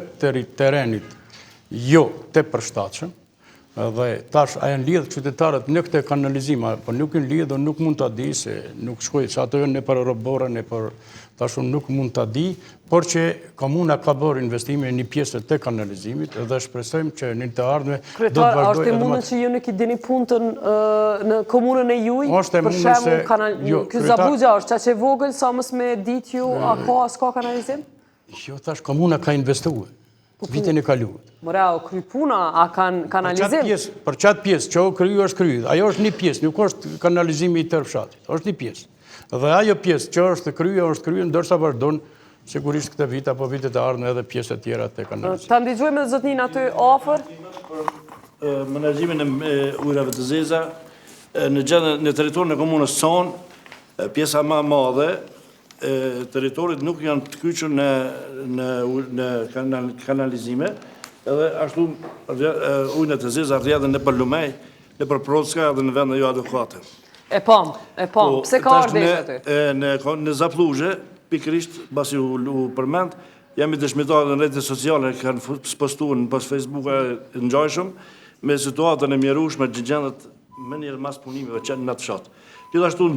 terenit, jo të përshtatshëm, dhe tash a janë lidhë qytetarët në këtë kanalizim, por nuk janë lidhë, nuk mund të di se nuk shkoj, se ato janë në për robora, në për tash unë nuk mund të di, por që komuna ka bërë investime në një pjesë të kanalizimit dhe shpresojmë që në të ardhme do të Kryetar, vazhdoj... është e mundën që ju nuk i dini punëtën në komunën e juj? Për shemë, ky Zablugja është qa që vogël, sa mës me dit ju, a ka, s'ka kanalizim? Jo, tash komuna ka investuar, vitin e kaluar. Mëra, o kry puna, a kanë kanalizim? Për qatë pjesë, që o kryu është kryu, ajo është një pjesë, nuk është kanalizimi i tërë fshatit, është një pjesë. Dhe ajo pjesë që është kryu, ndërsa vazhdon, sigurisht këtë vit, apo vitet e ardhme edhe pjesë të tjera të kanalizimit. Ta ndigjojme dhe zotnin aty ofër? Menaxhimin e ujrave të zeza, në teritorin e komunës Son, pjesa ma madhe, teritorit nuk janë të kyqër në kanalizime, edhe ashtu ujnët e zeza rrjedhen në për Lumej, në për Procka dhe në vende jo adekuate. E pam, pse ka ardhe aty? Në Zaplugje, pikrisht, basi u përmend, jam i dëshmitar në rrjetet sociale, kanë postuar në pas Facebook-a në gjajshëm, me situatën e mjerueshme gjendët me njërë mas punimeve që në atë fshat. Gjithashtu në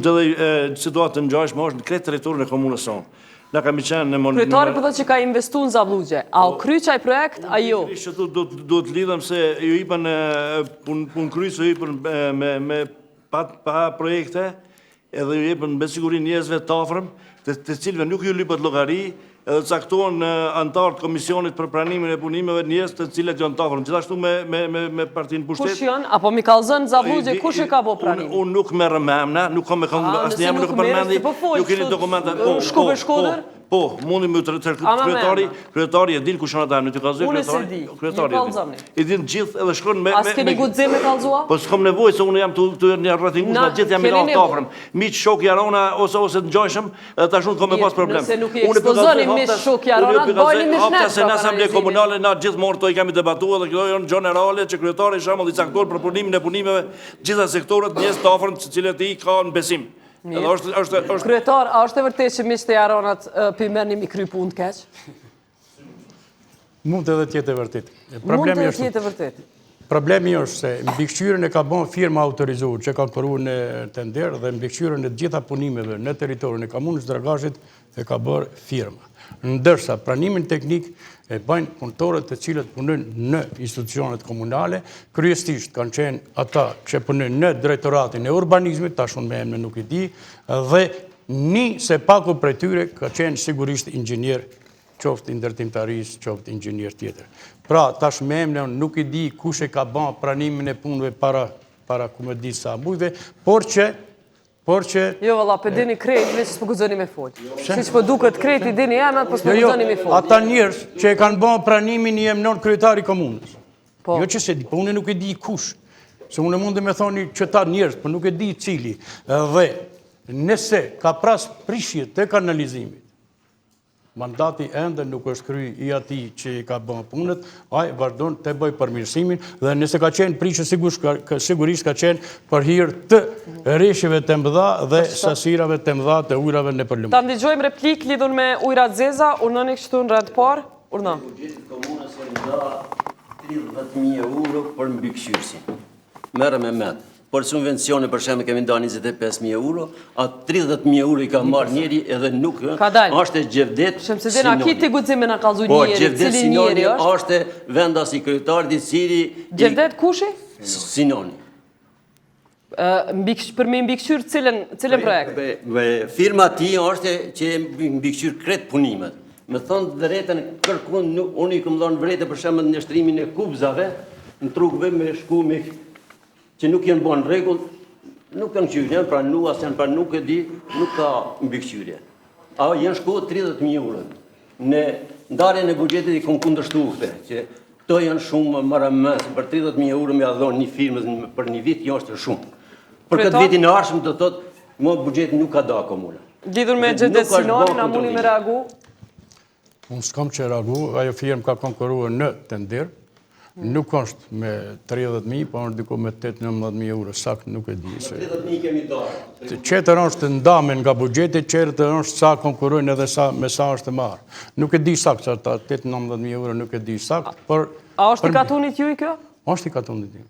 situatën në gjajshme është në kretë teritorin e komunës Son. na kemi qenë në Kryetari po thotë që ka investuar në Zavllugje. A u kry çaj projekt a jo? Që do të lidhem se ju ipën punë kryesë, ju ipën me pa projekte, edhe ju ipën me siguri njerëzve të afërm, të cilëve nuk ju lypët llogari, edhe caktohen antarë të komisionit për pranimin e punimeve njerëz të cilët janë të afërm. Gjithashtu me partinë pushtet. Kush janë? Apo mi kallzon Zavllugje, kush e ka bë pranimin? Unë nuk merr me emra, nuk kam me kënd asnjë emër nuk përmendi. Ju keni dokumenta. Shkupe Shkodër? Po, mundi më të kryetari e din kush janë ata, në të kallzoj kryetari. Kryetari. I din gjithë edhe shkon me As keni guxim me kallzua? Po s'kam nevojë se unë jam të një rrethingues, gjithë jam i të afërm. Miq shok Jarona ose të ngjojshëm, tash unë kam me pas problem. Nëse nuk i ekspozoni miq shok Jarona, bëjeni mish net. Se në asamble komunale na gjithmonë këto i kemi debatuar dhe këto janë generale që kryetari shembull i caktuar për punimin e punimeve gjitha sektorët njerëz të afërm të cilët i kanë besim. Kryetar, a është e vërtetë që miqtë e Jaronat pimerni mi kry punë të keq? Mund edhe tjetë e vërtet. Mund edhe tjetë e vërtet. Problemi është se mbikëqyrjen e ka bën firma autorizuar që ka kërkuar në tender dhe mbikëqyrjen e gjitha punimeve në territorin e komunës Dragashit e ka bërë firma. Ndërsa pranimin teknik e bëjnë punëtorët të cilët punojnë në institucionet komunale, kryesisht kanë qenë ata që punojnë në drejtoratin e urbanizmit, tash unë me emrin nuk i di, dhe një se paku prej tyre ka qenë sigurisht inxhinier, qoftë i ndërtimtarisë, qoftë inxhinier tjetër. Pra, tash me emrin nuk i di kush e ka bën pranimin e punëve para ku më di sa mujve, por që Jo, valla, për dini krejt, veç s'po guxoni me fol. Siç po duket krejt i dini anat, po s'po guxoni me fol. Ata njerëz që e kanë bën pranimin i emnon kryetari komunës. Jo që se di, po unë nuk e di kush. Se unë mund të më thoni që ta njerëz, po nuk e di cili. Dhe nëse ka pras prishje të kanalizimit, mandati ende nuk është kry i atij që i ka bën punët, ai vazhdon të bëj përmirësimin dhe nëse ka qenë prishje sigurisht ka qenë për hir të rreshjeve të mëdha dhe sasirave të mëdha të ujrave në përlum. Ta ndëgjojmë replik lidhur me ujrat zeza, urnoni kështu në rreth parë, urnon. Buxheti i komunës nda 30.000 euro për mbikëqyrësin. Merrem me met. Për subvencione për shembull kemi ndarë 25.000 euro, atë 30.000 euro i ka marrë njëri edhe nuk është Gjevdet. Shemsedin, a kiti guxim me na kallzu njëri, cili njëri është vendas i kryetarit i cili Gjevdet kushi? Sinoni. Për me mbikëqyr cilën projekt? Firma ti është që mbikëqyr kret punimet. Me thonë drejtën kërkun, unë i këmë dhonë vrejtë për shembull në shtrimin e kubzave, në trukëve me shku me që nuk janë bën rregull, nuk kanë qyrje, pra nuas janë, pra nuk e di, nuk ka mbikëqyrje. A janë shkuar 30.000 euro. Në ndarjen e buxhetit i kanë kundërshtuar që këto janë shumë marrëmës, për 30.000 euro me ia dhon një firmës për një vit, jo është shumë. Për këtë vitin e ardhshëm do thotë, mo buxheti nuk ka da komuna. Lidhur me Gjevdet Sinoni, na mundi me reagu? Unë s'kam që reagu, ajo firmë ka konkuruar në tender. Nuk është me 30.000, po është diku me 8-19.000 euro, sakt nuk e di. 30.000 kemi darë. Qetër është ndamen nga buxheti, qetër është sa konkurrojnë edhe me sa është marrë. Nuk e di sakt, që ata 8-19.000 euro nuk e di sakt. A është i katunit ju i kjo? është i katunit ju.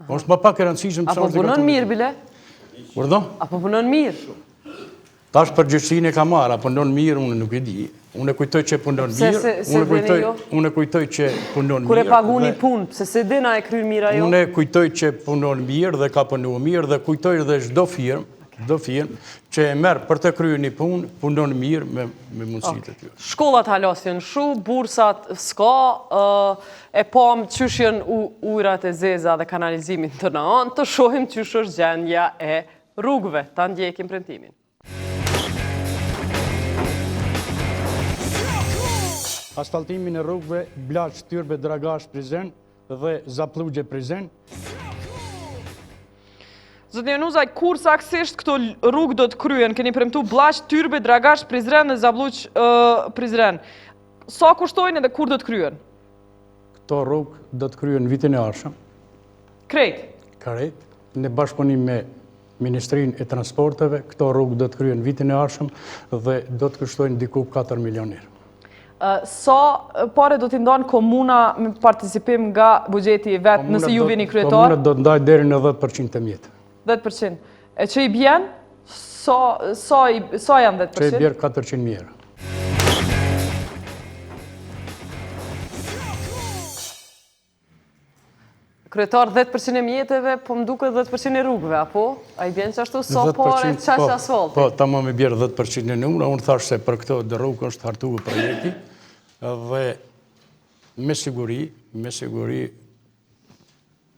është më pak e rëndësishëm se Apo punon mirë, bile? Urdhë? Apo punon mirë? Tash përgjegjësinë e ka marrë, apo punon mirë, unë nuk e di. Unë e kujtoj që punon mirë, unë e kujtoj që punon mirë. Kur e paguni punë, pse se dina e kryen mirë ajo? Unë e kujtoj që punon mirë dhe ka punuar mirë dhe kujtoj edhe çdo firmë që e merr për të kryer një punë, punon mirë me mundësitë e tyre. Shkollat halasin shu, bursat s'ka, e pam qysh janë ujrat e zeza dhe kanalizimin të në anë, të shohim qysh është gjendja e rrugëve. Ta ndjekim premtimin. Asfaltimin e rrugëve Blaç Tyrbe Dragash Prizren dhe Zapllugje Prizren. Zotëni Januzaj, kur saksisht këto rrugë do të kryen? Keni premtu Blaç Tyrbe Dragash Prizren dhe Zapllugje Prizren. Sa kushtojnë dhe kur do të kryen? Këto rrugë do të kryen vitin e ardhshëm. Krejt, në bashkëpunim me Ministrinë e Transporteve, këto rrugë do të kryen vitin e ardhshëm dhe do të kushtojnë diku 4 milion euro. Sa pare do t'i ndonë komuna me participim nga buxheti i vetë nëse ju vini kryetar? Komuna do të ndaj deri në 10% të mjetë. 10%. E që i bjen, sa janë 10%? Që i bjerë 400.000 euro. Kryetar 10% e mjeteve, po më duket 10% e rrugëve, apo? A i bjenë që ashtu sa pare qash asfalti? Po, ta më bjerë 10% e numra, unë thash se për këto dhe rrugë është hartu projekti, dhe me siguri,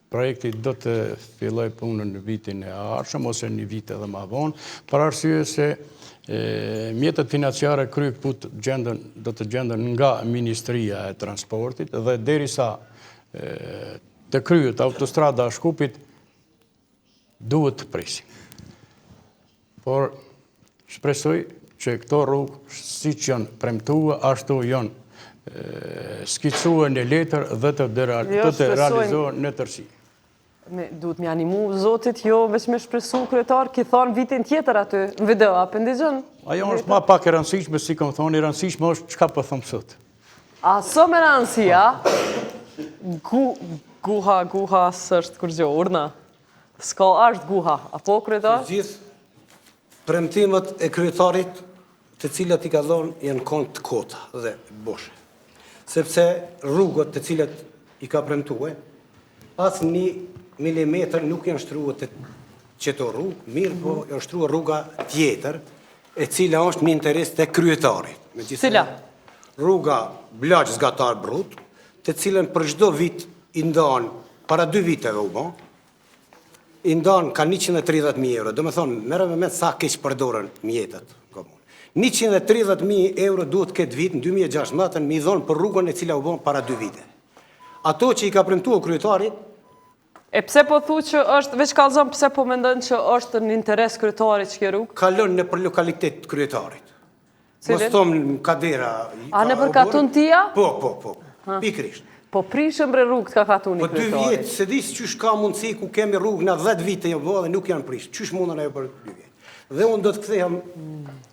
projekti do të filloj punën në vitin e ardhshëm, ose një vit edhe ma vonë, për arsye se mjetët financiare kryekput do të gjendën nga Ministria e Transportit, dhe derisa të kryet autostrada a Shkupit, duhet të presim. Por, shpresoj që këto rrugë, si që janë premtua, ashtu janë skicua në letër dhe të realizohen në tërsi. Duhet me animu zotit, jo veç me shpresu kryetar, ki thonë vitin tjetër aty, në video, apë ndizhën? Ajo është ma pak e rëndësishme, si kom thonë, i rëndësishme është qka për thëmë sot. A so me rëndësia, guha sështë kur gjo, urna. Ska është guha, apo kryetar? Gjithë premtimet e kryetarit të cilat i ka dhonë janë kont të kota dhe boshe. Sepse rrugët të cilat i ka premtue, as 1 milimetër nuk janë shtruar të qeto rrugë, mirë po janë shtruar rruga tjetër, e cila është në interes të kryetarit. Cila? Rruga Blaq Zgatar Brut, të cilën për çdo vit i ndanë, para 2 viteve u ban, i ndanë ka 130.000 euro. Do me thonë, merë me sa keq përdorën mjetët. 130.000 euro duhet këtë vit, në 2016, mi dhonë për rrugën e cila u ban para 2 vite. Ato që i ka premtuar kryetarit, e pse po thu që është, veç kallëzon pse po mendon që është në interes kryetarit që kjo rrugë? kalon në për lokalitet kryetarit. Mos thomë në kadera. A në për katun tia? Po, pikrisht. Po prishëm bre rrugë ka katuni Po 2 kryetarit. vjetë, se disë qysh ka mundësi ku kemi rrugë në 10 vite dhe nuk janë prishë. Qysh mundën ajo për 2 vjetë. Dhe unë do të kthehem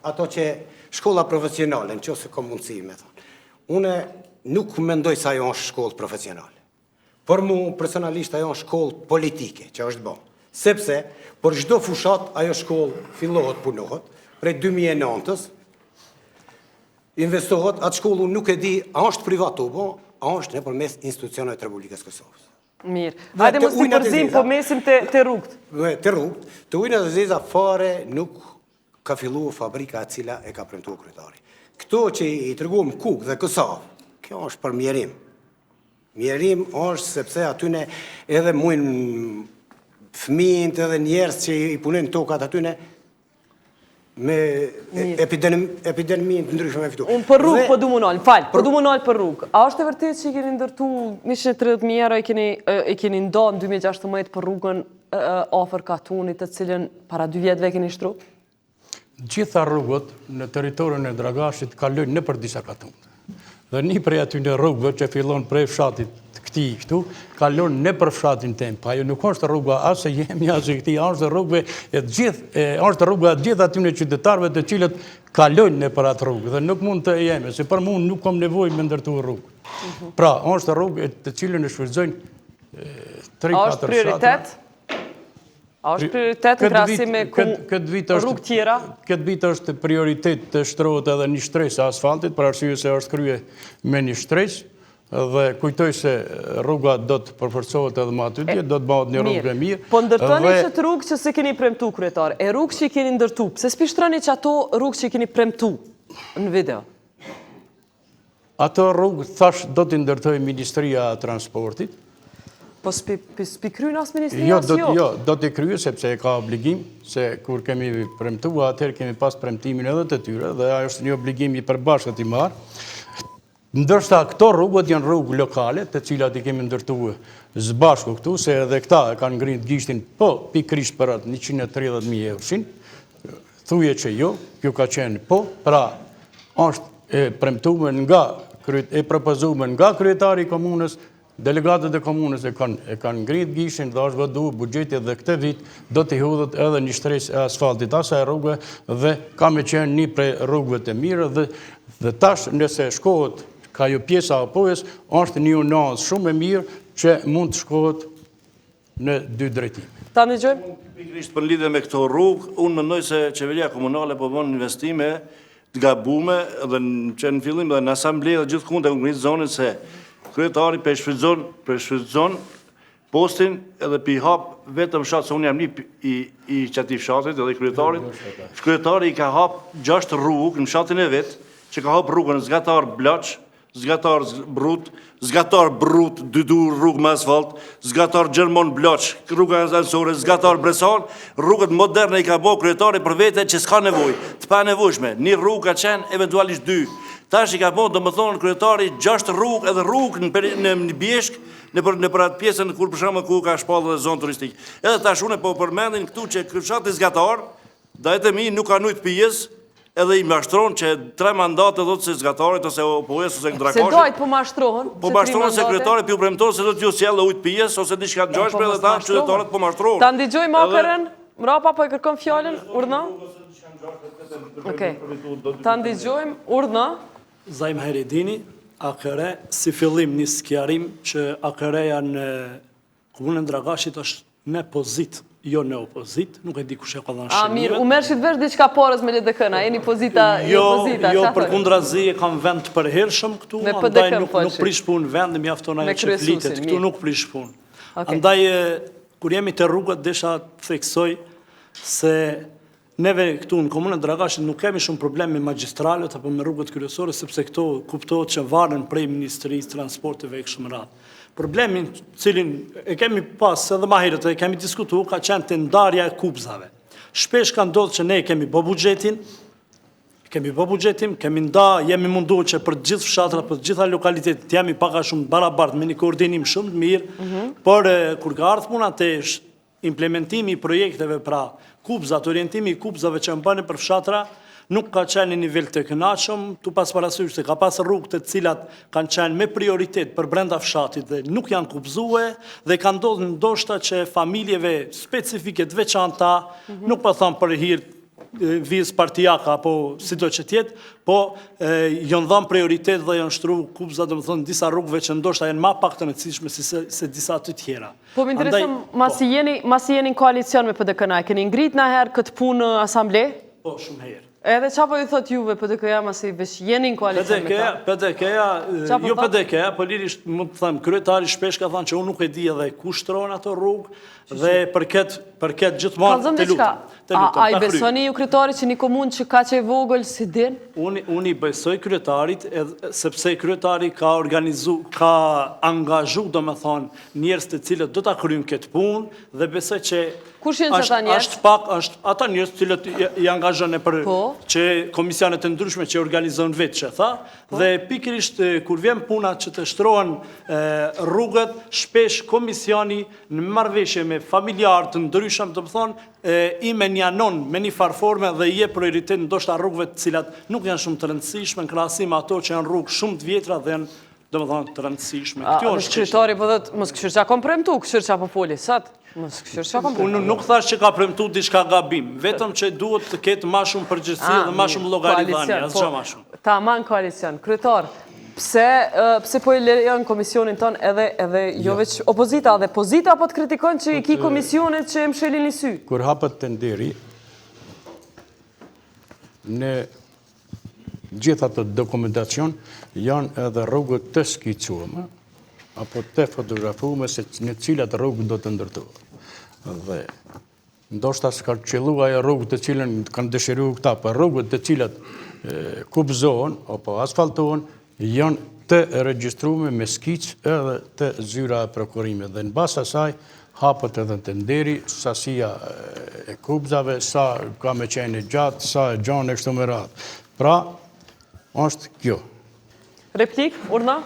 ato që shkolla profesionale, në që se ka mundësi me thonë. Une nuk mendoj se ajo është shkollë profesionale. Për mu, personalisht, ajo është shkollë politike, që është bo. Sepse, për çdo fushat, ajo shkollë fillohet punohet, prej 2009-ës, investohet, atë shkollë unë nuk e di, a është privat të bo, a është në përmes institucionet të Republikës Kosovës. Mirë. Hajde mos t'i përzim, po mesim të rrugët. Të rrugët, të ujnë dhe zeza fare nuk ka fillu fabrika e cila e ka premtuar kryetari. Këto që i tërguam Kuk dhe Kosovë, kjo është për mjerim. Mjerim është sepse atyne edhe mujnë fëmijët edhe njerës që i punen tokat atyne me epideminë të ndryshme me fitu. Unë për rrugë po du më nalë, falë, po du më nalë për rrugë. A është e vërtet që i keni ndërtu 130.000 euro i keni ndonë 2016 për rrugën ofër katunit të cilën para 2 vjetëve keni shtru? Gjitha rrugët në teritorin e Dragashit kalojnë në për disa katunë. Dhe një prej aty në rrugëve që fillon prej fshatit të këti këtu, kalon në për fshatin tem. Pa jo nuk është rruga asë jemi, asë këti, është rrugëve është rruga gjithë aty në qytetarëve të cilët kalojnë në për atë rrugë. Dhe nuk mund të jemi, se për mund nuk kom nevoj me ndërtu rrugë. Pra, është rrugë të cilën e shfrytëzojnë 3-4 A është prioritet? A është prioritet në krahasim me rrugë tjera? Këtë vit është prioritet të shtrohet edhe një shtresë asfaltit, për arsye se është krye me një shtresë, dhe kujtoj se rruga do të përforcohet edhe më aty, do të bëhet një rrugë e mirë. Po ndërtoni që të rrugë që se keni premtu, kryetar, e rrugë që i keni ndërtu, pse s'pishtroni që ato rrugë që i keni premtu në video? Ato rrugë, thash, do t'i ndërtoj Ministria e Transportit. Po s'pi kryjnë asë ministria asë jo? Jo, do t'i kryjë, sepse e ka obligim, se kur kemi premtua, atëherë kemi pas premtimin edhe të tyre, dhe ajo është një obligim i përbashkët i marë. Ndërsa këto rrugët janë rrugë lokale, të cilat i kemi ndërtu zbashku këtu, se edhe këta e kanë ngrinë gishtin po pikrisht për atë 130.000 euroshin, thuje që jo, kjo ka qenë po, pra është e premtume e propozume nga kryetari i komunës, delegatët e komunës e kanë ngritë gishtin dhe është vëdu bugjetit dhe këtë vit do t'i hudhët edhe një shtresë e asfaltit asaj rrugëve dhe ka me qenë një prej rrugëve të mirë dhe tash nëse shkohet ka ju pjesa apojës, është një unazë shumë e mirë që mund të shkohet në 2 drejtime. Ta në gjojmë? Pikrisht për lidhe me këto rrugë, unë mendoj se qeveria komunale po bën investime të gabume dhe që në fillim dhe në asamblejë dhe gjithë kund e ngritë zonën se kryetari për shfrytëzon postin edhe pi hap vetëm fshat, se unë jam një i qati fshatit edhe i kryetarit. Kryetari i ka hap 6 rrugë në fshatin e vetë, që ka hap rrugën Zgatar Blaç, Zgatar Brut, Zgatar Brut, dydur rrugë me asfalt, Zgatar Gjermon Blaç, rruga Anësore, Zgatar Bresan, rrugët moderne i ka bo kryetari për vete që s'ka nevoj, të pa nevojshme. Një rrugë ka qenë, eventualisht 2. Tash i ka bo, do më thonë, kryetari 6 rrugë edhe rrugë në Bjeshk, në për atë pjesën kur për shkakun ku ka shpallë dhe zonë turistik. Edhe tash unë po përmendin këtu që fshati Zgatar, dajte mi nuk ka nujt pjesë, edhe i mashtron që 3 mandate do të se Zgatarit ose OPS ose Dragoshet. Se dojt po mashtrohen. Po mashtrohen sekretari pi u premton se do të ju sjellë ujt pjesë ose diçka të ngjashme edhe ta qytetarët po mashtrohen. Ta ndigjoj makerën, mrapa po e kërkon fjalën, urdhna. Okej. Ta ndigjojmë, urdhna. Zajm Heridini, AKR, si fillim një skjarim që AKR-ja në komunën Dragashit është në pozit, jo në opozit, nuk e di kush e ka dhënë shënimet. Mirë, u merrshit vesh diçka porës me LDK-na, jeni pozita, Jo, përkundrazi e kam vend të përhershëm këtu, andaj nuk prish punë vend, mjafton ajo që flitet, këtu nuk prish punë. Andaj, kur jemi të rrugët, desha të theksoj se neve këtu në komunën Dragashit nuk kemi shumë problem me magjistralet apo me rrugët kryesore, sepse këto kuptohet që varen prej Ministrisë Transporteve e kështu me radhë. Problemin cilin e kemi pas edhe ma herët e kemi diskutu ka qenë të ndarja e kupzave. Shpesh ka ndodhë që ne kemi bë buxhetin, kemi nda, jemi mundu që për gjithë fshatra, për gjitha lokalitetet, jemi paka shumë barabart, me një koordinim shumë të mirë, por kur ka ardhë puna të implementimi i projekteve pra kupzat, orientimi i kupzave që më bënë për fshatra, nuk ka qenë një nivel të kënaqshëm, tu pas parasysh se ka pas rrugë të cilat kanë qenë me prioritet për brenda fshatit dhe nuk janë kupzue dhe kanë ndodhur ndoshta që familjeve specifike të veçanta, nuk po them për hir vizë partijaka apo sido që tjetë, po janë dhënë prioritet dhe janë shtruar kupza, domethënë disa rrugëve që ndoshta janë më pak të rëndësishme se disa të tjera. Po më intereson, masi jeni në koalicion me PDK-na, keni ngrit na herë këtë punë në asamble? Po, shumë herë. Edhe qa po i thot juve PDK-ja masi veç jeni në koalicion me ta? PDK-ja, jo PDK-ja, po lirisht mund të them, kryetari shpesh ka thënë që unë nuk e di edhe ku shtrohen ato rrugë dhe për këtë gjithmonë të lutem. A i besoni ju kryetari që një komunë që ka që e vogël si din? Unë i besoj kryetarit, sepse kryetari ka angazhu, do me thonë, njerëz të cilët do të kryjnë këtë punë dhe besoj që kush jenë që ta njerëz? Ata njerëz të cilët i angazhën e për që komisionet të ndryshme që organizon vetë që tha, dhe pikërisht kur vjen puna që të shtrohen rrugët, shpesh komisioni në marrëveshje me familjarë të ndryshëm, të më thonë, i me njanon me një farforme dhe i e prioritet ndoshta rrugëve të cilat nuk janë shumë të rëndësishme në krahasim me ato që janë rrugë shumë të vjetra dhe janë domethënë të rëndësishme. Kjo është kryetari po thotë mos këshir çka kom premtu, këshir çka po foli sot. Mos këshir çka kom premtu. Unë nuk thash që ka premtu diçka gabim, vetëm që duhet të ketë më shumë përgjegjësi dhe më shumë llogaridhënie, asgjë më shumë. Tamam koalicion. Kryetar, pse po i lejon komisionin ton edhe jo veç opozita dhe pozita po të kritikon që i ki komisionet që e mshelin një sy? Kur hapët të nderi, në gjitha të dokumentacion janë edhe rrugët të skicume, apo të fotografume se në cilat rrugët do të ndërtuar. Dhe ndoshta s'ka qëllu ajo rrugët të cilën kanë dëshiru këta, për rrugët të cilat kupzohen, apo asfaltohen, janë të regjistrume me skic edhe të zyra e prokurimit. Dhe në basa saj, hapët edhe të nderi, sasia e kupzave, sa ka me qenë gjatë, sa e gjanë e kështu me radhë. Pra, është kjo. Replik, urna?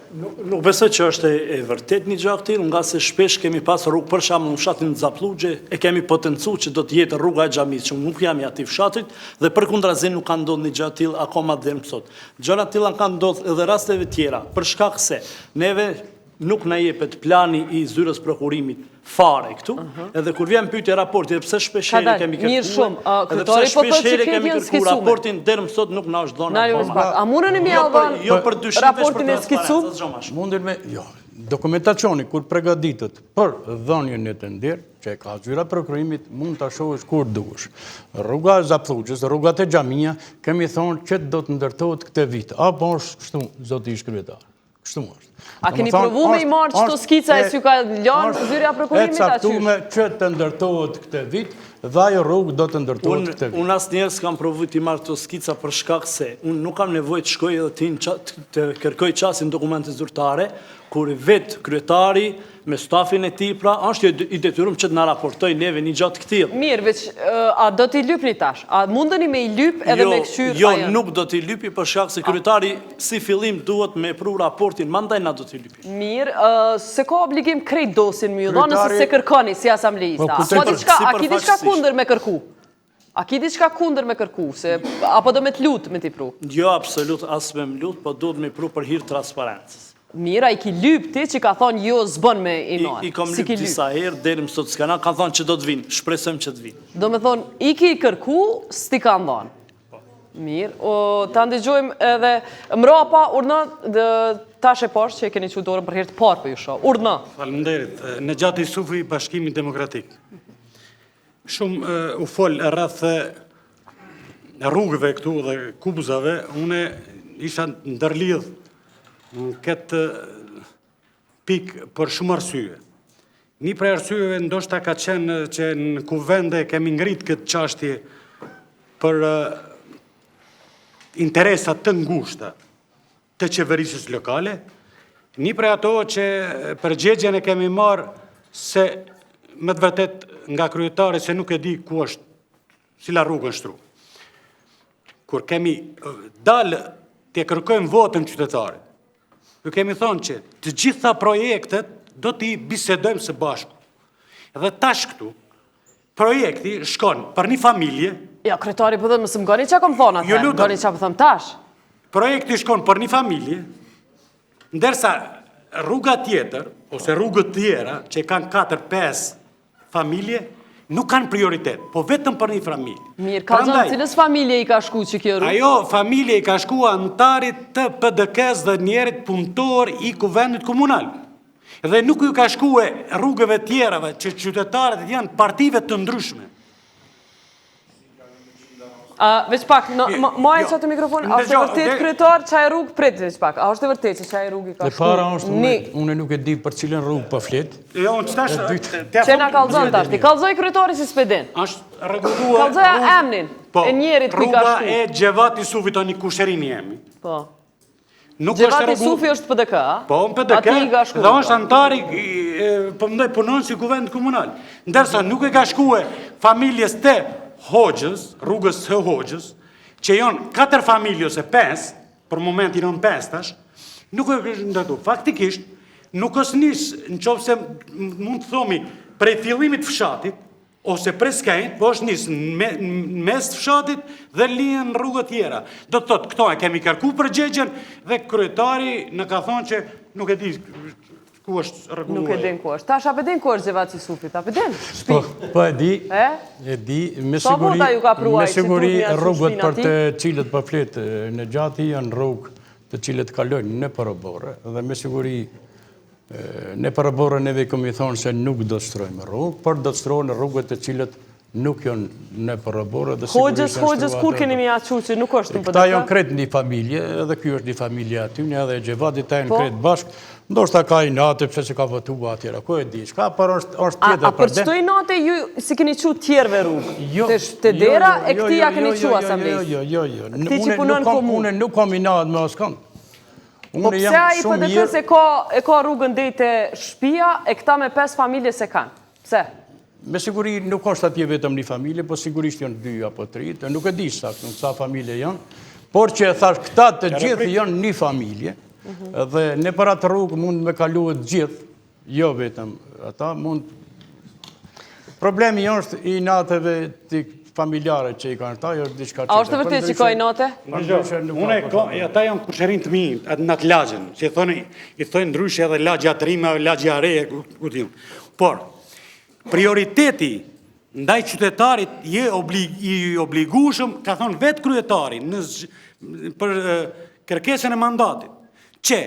Nuk besoj që është e vërtet një gjë këtil, nga se shpesh kemi pas rrugë për shembull në fshatin Zapluxhe, e kemi potencu që do të jetë rruga e xhamit, që nuk jam i atij fshatit, dhe përkundrazi nuk ka ndodhur një gjë tillë akoma deri më sot. Gjëra të tilla kanë ndodhur edhe rasteve tjera, për shkak se neve nuk na jepet plani i zyrës prokurimit fare këtu, edhe kur vjen pyetje raporti, edhe pse shpeshherë kemi kërkuar, edhe pse shpeshherë kemi kërkuar raportin deri më sot nuk na është dhënë akoma. A mundën e mjallë raportin e skicum? Mundën me, jo, dokumentacioni kur përgatitet për dhënien e të nderë, që ka zyra prokurimit, mund të shohësh kur duhesh. Rruga e Zapluxhës, rrugat e xhamia, kemi thonë që do të ndërtohet këtë vit. Apo është kështu, zoti ish kryetar. Kështu është. A keni provu me i marrë qëto skica e s'ju ka lënë zyrja prokurimit E caktume që të ndërtohet këtë vit, dhe ajo rrugë do të ndërtohet këtë vit. Unë asë njerë s'kam provu t'i marrë këto skica për shkak se unë nuk kam nevojë të shkoj edhe të kërkoj qasin dokumente zyrtare, kur vetë kryetari me stafin e tij pra është i detyruar që të na raportoj neve një gjatë këtij. Mirë, veç, a do t'i lypni tash? A mundeni me i lyp edhe me këshyr Jo, ajo? nuk do t'i lypi për shkak se kryetari si fillim duhet me pru raportin, mandaj na do t'i lypi. Mirë, se ka obligim krejt dosin më ju dha nëse Kryetari- se kërkoni si asamblejista. Po, A ki diçka përfaqësisht. kundër me kërku? A ki diçka kundër me kërku? Apo do me t'lut me t'i pru? Jo, absolut, as me mlut, po duhet me pru për hir transparencës. Mira, i ki lyp ti që ka thonë jo zbën me i marë. I kam Si lyp ki lyp? disa herë, deri më sot s'kana, kanë thonë që do të vinë, shpresojmë që të vinë. Do me thonë, i ki kërku, s'ti ka ndonë. Mirë, ta ndëgjojmë edhe mrapa, urna, tash e poshtë që e keni që dorën për herë të parë për ju shoh. Urna. Faleminderit. Në gjatë Jusufi, Bashkimi Demokratik. Shumë u fol rreth rrugëve këtu dhe kubuzave, une isha ndërlidh në këtë pikë për shumë arsye. Një prej arsyeve ndoshta ka qenë që në kuvende kemi ngrit këtë çështje për interesat të ngushta të qeverisës lokale. Një prej ato që përgjigjen e kemi marrë se me të vërtet nga kryetari se nuk e di ku është, cila rrugë është rrugë. Kur kemi dalë të kërkojmë votën qytetarit, ju kemi thonë që të gjitha projektet do t'i bisedojmë së bashku. Edhe tash këtu, projekti shkon për një familje, Ja, kryetari po dhe mësë mgoni që kom thonë atë, Jo, lutem. mgoni që po thëmë tash. projekti shkon për një familje, ndërsa rruga tjetër, ose rrugët tjera, që kanë 4-5 familje, nuk kanë prioritet, po vetëm për një familje. Mirë, ka zonë, cilës familje i ka shku që kjo rrugë? Ajo familje i ka shku antarit të PDK-s dhe njerit punëtor i kuvendit komunal. Dhe nuk ju ka shku e rrugëve tjerave që qytetarët janë partive të ndryshme. Veç pak, mojë jo, që të mikrofon, a është e ndëgjo, vërtet kryetar që e rrugë prit, veç pak, a është e vërtet që që e rrugë i ka Dhe shku? para është, unë nuk e di për cilën rrugë për fletë. Jo, unë qëtash... Që na kalzon tash, ti kalzoj kryetari si s'pedin. Është rregulluar... Kalzoja emnin e njerit ku i ka rruga shku. e Gjevat Jusufi tani kusherini jemi. Po. Nuk është Gjevati rregulluar... Sufi është PDK, a? Po, në PDK, Ati i ka shku. dhe është antari përmëndoj punon si kuvend komunal. Ndërsa nuk e ka shkue familjes të Hoxhës, rrugës të Hoxhës, që janë 4 familje ose 5, për momentin janë 5 tash, nuk e kështë ndërtu. Faktikisht, nuk është njësë, në qovë se mund të thomi, prej fillimit fshatit, ose prej skajnë, po është njësë në mes të fshatit dhe lijen rrugët tjera. Do të thotë, këto e kemi kërku përgjegjen dhe kryetari në ka thonë që nuk e di ku është rregulluar. Nuk e din ku është. Tash a pedin ku është Gjevati Sufi, ta pedin? Po e di, E? me Sa vota ju ka pruaj që siguri duhet me ashtu rrugët shpina për ti? të cilët për fletë në gjati janë rrugë të cilët kalojnë në përëbore, dhe me siguri në përëbore neve këmi thonë se nuk do të shtrojmë rrugë, por do të shtrojnë rrugët të cilët nuk janë në përëbore. Hoxhës, kur keni mi aqu që nuk është në PDK? Këta janë kretë një familje, edhe kjo është një familje aty, një edhe Gjevati ta janë kretë bashkë, ndoshta ka i natë, pëse se ka votua atyra, ku e di, shka, por është tjetër A për qëtoj nate ju si keni qu tjerve rrugë? Të dera e këti ja keni qu asamblejës? Jo. Këti që punon komunë? Unë nuk kam i natë me askan. Po pëse a i PDK se e ka rrugën dhe të shpia, e këta me 5 familje se kanë? Pse? Me siguri nuk është atje vetëm një familje, po sigurisht janë 2 apo 3, nuk e di saktë në sa familje janë, por që e thash këta të gjithë janë një familje, dhe në për atë rrugë mund me kaluet gjithë, jo vetëm ata, mund... Problemi është i natëve të familjare që i kanë ta, jo është diçka qëta. A është të vërtet që ka i nate? Ata janë kusherin të mi, në të lagjën, që i thonë ndryshe edhe lagja të rime, lagja reje, ku t'jum. Por, prioriteti ndaj qytetarit je i obligushëm, ka thonë vetë kryetari, për kërkesën e mandatit, që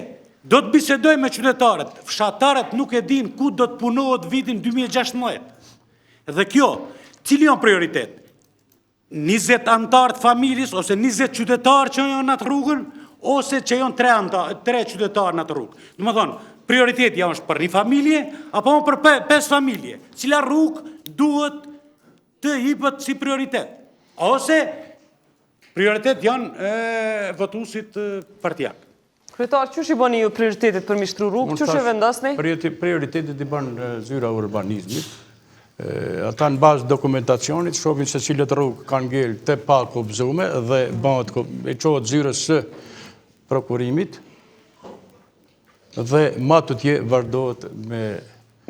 do të bisedoj me qytetarët, fshatarët nuk e din ku do të punohet vitin 2016. Dhe kjo, cili janë prioritet? 20 antarë të familjes, ose 20 qytetarë që janë atë rrugën, ose që janë tre qytetarë në atë rrugë. Do të thonë, prioriteti është për një familje, apo për 5 familje. Cila rrugë duhet të hipet si prioritet? Ose prioritet janë votuesit partijak. Kryetar, çush i bëni ju prioritetit për mishtru rrugë? Çush e vendosni? Prioritetit i bën zyra urbanizmit. Ata në bazë dokumentacionit shohin se cilët rrugë kanë ngel të pa kubzume dhe e qohet zyrës së prokurimit dhe matutje vazhdohet me...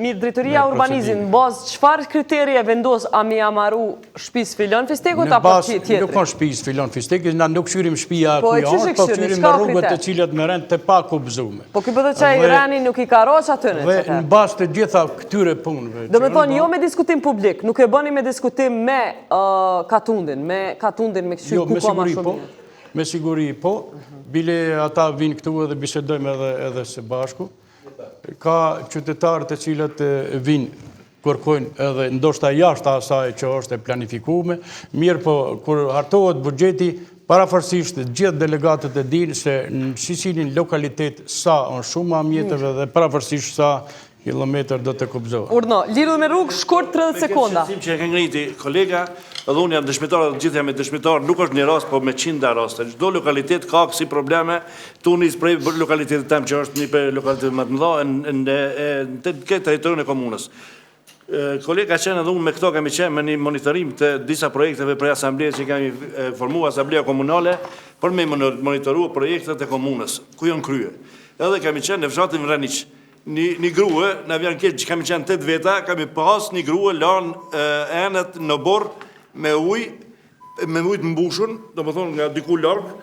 Mirë, drejtoria urbanizmin, në bazë çfarë kriterje vendos a mi amaru shtëpisë Filon Fistekut apo tjetri? Nuk kanë shtëpisë Filon Fistekut, na nuk këshyrim shtëpia Po, ku janë, po këshyrim këshyrim në rrugët të cilat me rend të pa kubzume. Po ky bëhet çaj rani nuk i ka roç aty në. Dhe në bazë të gjitha këtyre punëve. Do të thonë jo me diskutim publik, nuk e bëni me diskutim me Katundin, me këshyr ku ka më shumë. Me siguri po, bile ata vinë këtu edhe bisedojmë edhe së bashku. Ka qytetarët e cilët vinë, kërkojnë edhe ndoshta jashtë asaj që është e planifikume, mirë po, kur hartohet buxheti, parafarsisht gjithë delegatët e dinë se në Sicilin lokalitet sa në shumë amjetëve dhe parafarsisht sa kilometër do të kubzohet. Urdhno, lidhur me rrugë, shkurt 30 sekonda. Me që e ke ngriti, kolega, edhe unë jam dëshmitar, dhe gjithë jam e dëshmitar, nuk është një rast, po me 100 raste. Çdo lokalitet ka kësi probleme, tunis prej lokalitetit tem që është një për lokalitetit më të mëdha në këtë teritorin e komunës. Kolega qenë edhe unë me këto kemi qenë me një monitorim të disa projekteve prej asamblejës që kemi formu asambleja komunale për me monitoru projektet e komunës, ku janë krye. Edhe kemi qenë në fshatin Vraniq. Një grue, në vjen keq që kemi qenë 8 veta, kemi pas një grue lanë enet në borë me ujtë mbushun, do më thonë nga diku largë,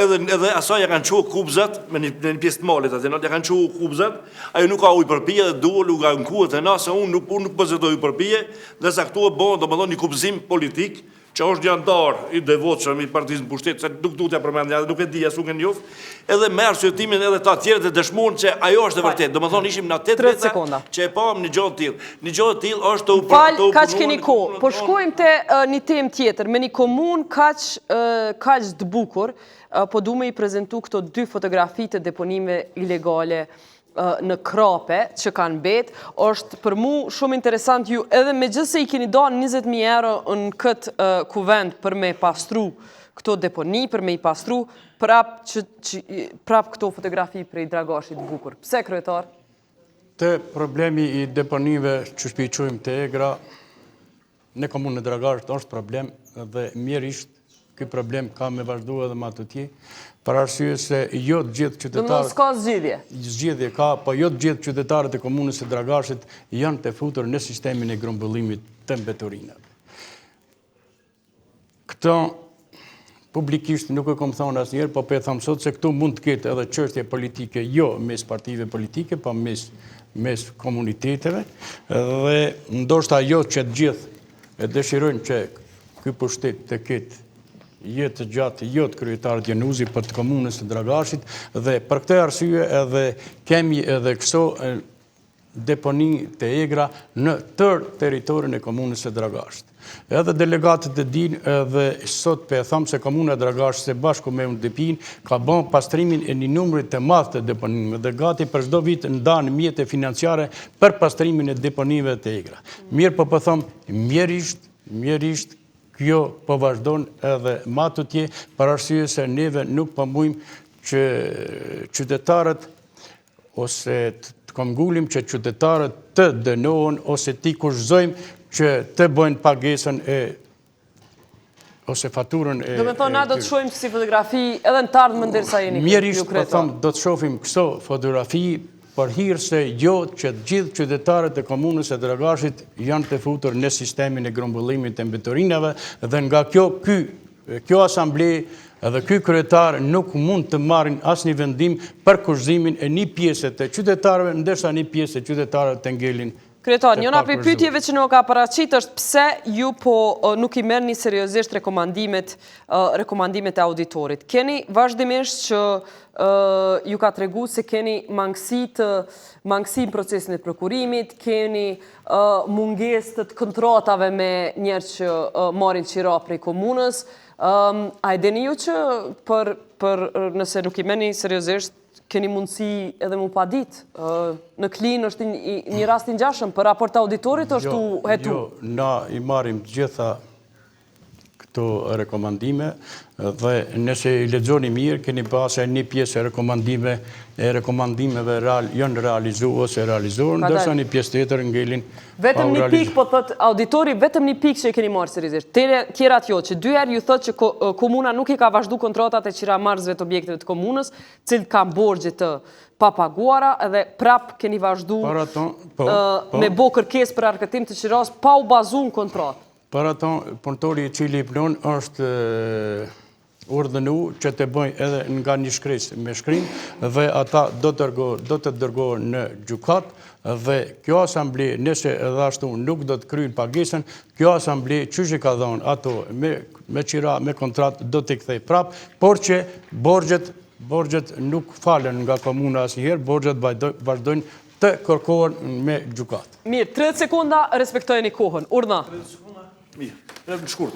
edhe asaj ja kanë qohë kubzat, me një pjesë të malit atë, ja kanë qohë kubzat, ajo nuk ka ujë përpije dhe duhet u ka në kuët e na, se unë nuk pëzetoj ujë përpije, dhe sa këtu e bënë, do më thonë një kubzim politik, që është një antar i devotshëm i partisë në pushtet, se nuk duhet ja përmendja, nuk e di as nuk e njoh, edhe me arsyetimin edhe ta tjerët e dëshmuan që ajo është e vërtetë. Domethënë ishim në 8 veta që e pam një gjë të tillë. Një gjë të tillë është të Fal, kaç keni kohë. Po shkojmë te një temë tjetër, me një komunë kaq të bukur, po du me i prezentu këto 2 fotografi të deponime ilegale në Krape që kanë bet, është për mu shumë interesant ju, edhe me gjithë se i keni da 20.000 euro në këtë kuvend për me pastru këto deponi, për me i pastru, prap këto fotografi prej Dragashit bukur. Pse, kryetar? Të problemi i deponive që shpiqojmë të egra, në komunën e Dragashit është problem dhe mirërisht ky problem ka me vazhdu edhe ma të tje, për arsye se jo të gjithë qytetarët... Dëmë s'ka zgjidhje? Zgjidhje ka, po jo të gjithë qytetarët e komunës e Dragashit janë të futur në sistemin e grumbullimit të mbetorinave. Këto publikisht nuk e kom thonë asnjëherë, po e thamë sot se këtu mund të ketë edhe çështje politike, jo mes partive politike, po mes komuniteteve, dhe ndoshta jo që të gjithë e dëshirojnë që ky pushtet të ketë jetë gjatë jo të kryetarit Januzi për të komunës të Dragashit dhe për këtë arsye edhe kemi edhe këso deponi të egra në tërë teritorin e komunës të Dragashit. Edhe delegatët e din edhe sot për e thamë se komuna e Dragashit se bashku me UNDP ka bën pastrimin e një numrit të madh të deponime dhe gati për çdo vit ndanë mjete financiare për pastrimin e deponive të egra. Mirë po thamë mjerisht kjo po vazhdon edhe ma të tje, për arsye se neve nuk pëmbujmë që qytetarët, ose të komgullim që qytetarët të dënohen, ose ti kushzojmë që të bëjnë pagesën ose faturën e... Do me thonë, na do të shojmë si fotografi edhe në tardë më ndërsa jeni ju Mjerisht, po kryetar. thëmë, do të shofim këso fotografi për hirë se jo që gjithë qytetarët e komunës e Dragashit janë të futur në sistemin e grumbullimit të mbetorinave dhe nga kjo asamblej edhe ky kryetar nuk mund të marrin asnjë vendim për kushzimin e një pjesë të qytetarëve, ndërsa një pjesë të qytetarëve të ngelin. Kryetar, njëna për pyetjeve që nuk ka paraqit është pse ju po nuk i merrni seriozisht rekomandimet e auditorit. Keni vazhdimisht që ju ka tregu se keni mangësi në procesin e prokurimit, keni mungesë të kontratave me njerëz që marrin qira prej komunës. A e dini ju që për për nëse nuk i meni seriozisht, keni mundësi edhe mu pa ditë. Në Klinë është një rast i ngjashëm, për raport auditorit është u hetu. Jo, na i marim gjitha këto rekomandime dhe nëse i lexoni mirë, keni pasë një pjesë e rekomandimeve janë realizuar ose realizuar, ndërsa një pjesë tjetër ngelin Vetëm një pikë, po thot auditori, vetëm një pikë që i keni marrë seriozisht. Tjerat jo, që dy herë ju thot që komuna nuk i ka vazhdu kontratat e qiramarrësve të objekteve të komunës, cilët kanë borxhe të papaguara, edhe prap keni vazhdu me bo kërkesë për argëtim të qiras pa u bazu në kontratë. Para tonë, punëtori i cili i plon është urdhënu që të bëjnë edhe nga një shkres me shkrim dhe ata do të dërgohen në gjykat dhe kjo asamble, nëse edhe ashtu nuk do të kryjnë pagesën, kjo asamble qysh i ka dhënë ato me qira, me kontrat, do t'i kthej prap, por që borxhet nuk falen nga komuna asnjëherë, borxhet vazhdojnë të kërkohen me gjykat. Mirë, 30 sekonda, respektojeni kohën. Urdhna. Mirë, në shkurt.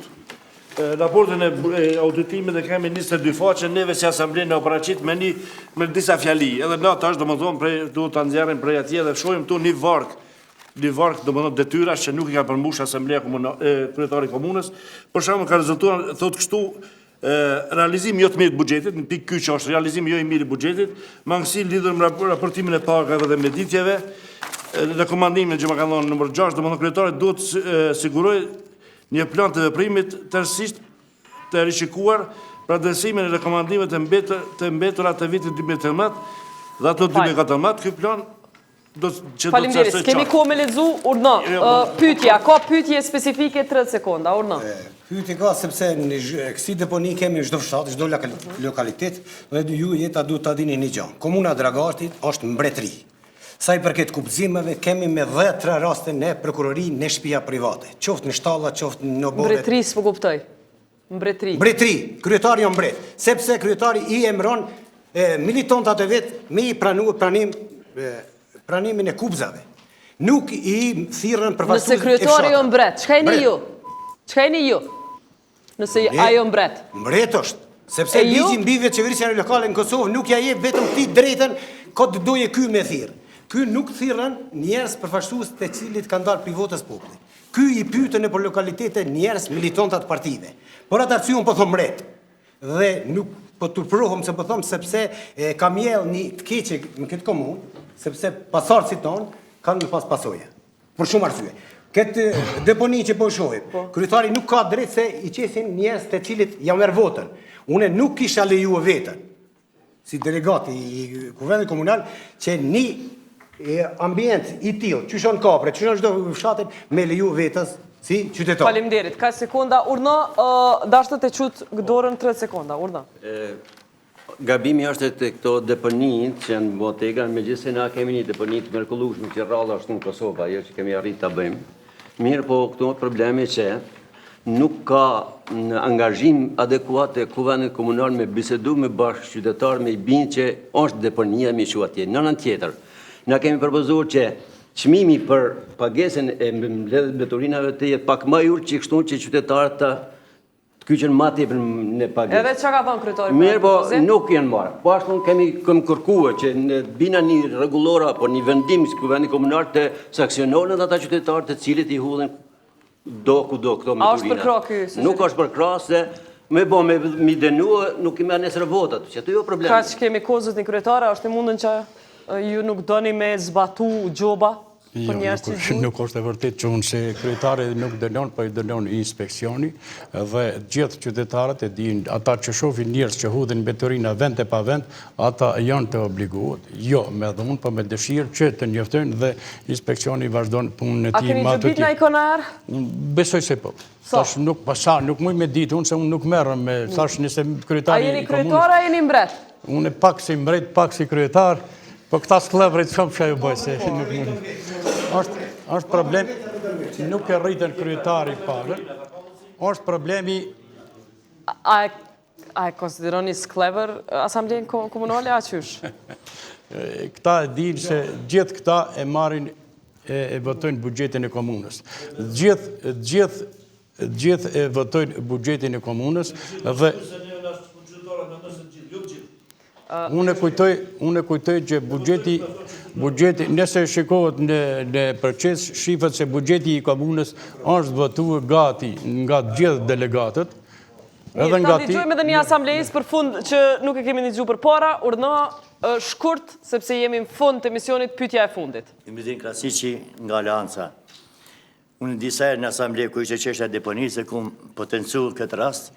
Raportin e auditimit e kemi 22 faqe, neve si asamble në operacit me disa fjali. Edhe na tash do më thonë, do të nxjerrim prej atje dhe shojmë tu një vark do më thonë detyra që nuk i ka përmbush asamblea kryetari komunës. Për shkakun ka rezultuar, thotë kështu, realizimi jo të mirë të buxhetit, në pikë ky që është realizimi jo i mirë i buxhetit, mangësi lidhur me raportimin e pagave dhe mjeditjeve, rekomandimin që më ka dhënë numër 6, do më thonë kryetari duhet siguroj një plan të veprimit tërësisht të rishikuar për adresimin e rekomandimet të mbetura të vitit 2013 dhe ato 2014. Ky plan që do të Faleminderit, kemi kohë me lexu, urdhno. Pyetja, ka pyetje specifike 30 sekonda, urdhno. Pyetje ka sepse në kësi deponi kemi çdo fshat, çdo lokalitet, dhe ju jeta duhet ta dini një gjë. Komuna Dragashtit është mbretëri. Sa i përket kupëzimeve, kemi me 10 raste në prokurori, në shtëpia private. Qoftë në shtalla, qoftë në obore. Mbretëri, s'po kuptoj. Mbretëri. Mbretëri, kryetari o mbret. Sepse kryetari i emron militantat e vetë me i pranimin e kupëzave. Nuk i thirrën përfaqësues. Nëse kryetari o mbret, çka jeni ju? Çka jeni ju? Nëse ajo mbret. Mbret është. Sepse ligji mbi veçëverinë lokale në Kosovë nuk ja jep vetëm ti drejtën këtë doje ky me thirr. Ky nuk thirrën njerëz përfaqësues të cilit kanë dalë pi votës populli. Ky i pyetën në lokalitete njerëz militantat partive. Por ata thon po thon mbret. Dhe nuk po turpërohem se po them sepse kam jell një të keqe në këtë komunë, sepse pasardhësit tonë kanë pas pasoja. Për shumë arsye. Këtë deponi që po shohim, kryetari nuk ka drejtë se i qesin njerëz të cilit ja merr votën. Unë nuk kisha lejuar veten si delegati i kuvendit komunal që një ambient i tillë, që shon kapre, që shon çdo fshatin me leju vetës si qytetar. Faleminderit. Ka sekonda, urdhno, dashtë të çut dorën 30 sekonda, urdhno. Gabimi është të këto deponit që në botega, megjithëse na kemi një deponi të mrekullueshme që rralla është në Kosovë, ajo që kemi arritë ta bëjmë. Mirë, po këtu problemi që nuk ka në angazhim adekuat e kuvendit komunal me bisedu me bashkë qytetar me i binë që është deponia me shu atje. Në anën tjetër, na kemi propozuar që çmimi për pagesën e mbeturinave të jetë pak më i ulët që kështu që qytetarët të kyqen ma tepër në pagesë. Edhe çka ka thënë kryetari? Mirë, po nuk janë marrë. Po ashtu kemi kërkuar që në bina një rregullor apo një vendim si kuvendi komunal të sanksionohen ata qytetarë të cilët i hudhin do këto mbeturina. A është për krah ky? Nuk është për krah se me denua nuk i merr nesër votat, që ato jo problem. Kaq kemi kozët një kryetare, është i mundën që ju nuk doni me zbatu gjoba? Jo, nuk është e vërtet që unë se kryetari nuk dënon, po i dënon inspeksioni dhe gjithë qytetarët e dinë, ata që shohin njerëz që hudhin mbeturina vend e pa vend, ata janë të obliguar, jo me dhunë, po me dëshirë që të njoftojnë dhe inspeksioni vazhdon punën e tij. A keni gjobit në ikonar? Besoj se po. Tash nuk muj me ditë, unë se unë nuk merrem me thash nëse kryetari. A jeni kryetar a jeni mbret? Unë pak si mbret, pak si kryetar. Po këta sklevrit shumë që ju bëjë, se nuk mund. Është problem, nuk e rritën kryetari pagën, është problemi... A e konsideroni sklever asamblejnë komunale, a qysh? Këta e dinë se gjithë këta e marrin e votojnë buxhetin e komunës. Gjithë e votojnë buxhetin e komunës dhe... Unë e kujtoj që buxheti, nëse shikohet në proces, shifet se buxheti I komunës është votuar gati nga të gjithë delegatët. Mirë, ta dëgjojmë edhe një asamblejës për fund që nuk e kemi dëgjuar përpara, urdhëno shkurt sepse jemi në fund të emisionit, pyetja e fundit. Imedin Krasiqi nga Alianca. Unë disa herë në asamblejë ku ishte çështja e deponisë ku potencu këtë rast,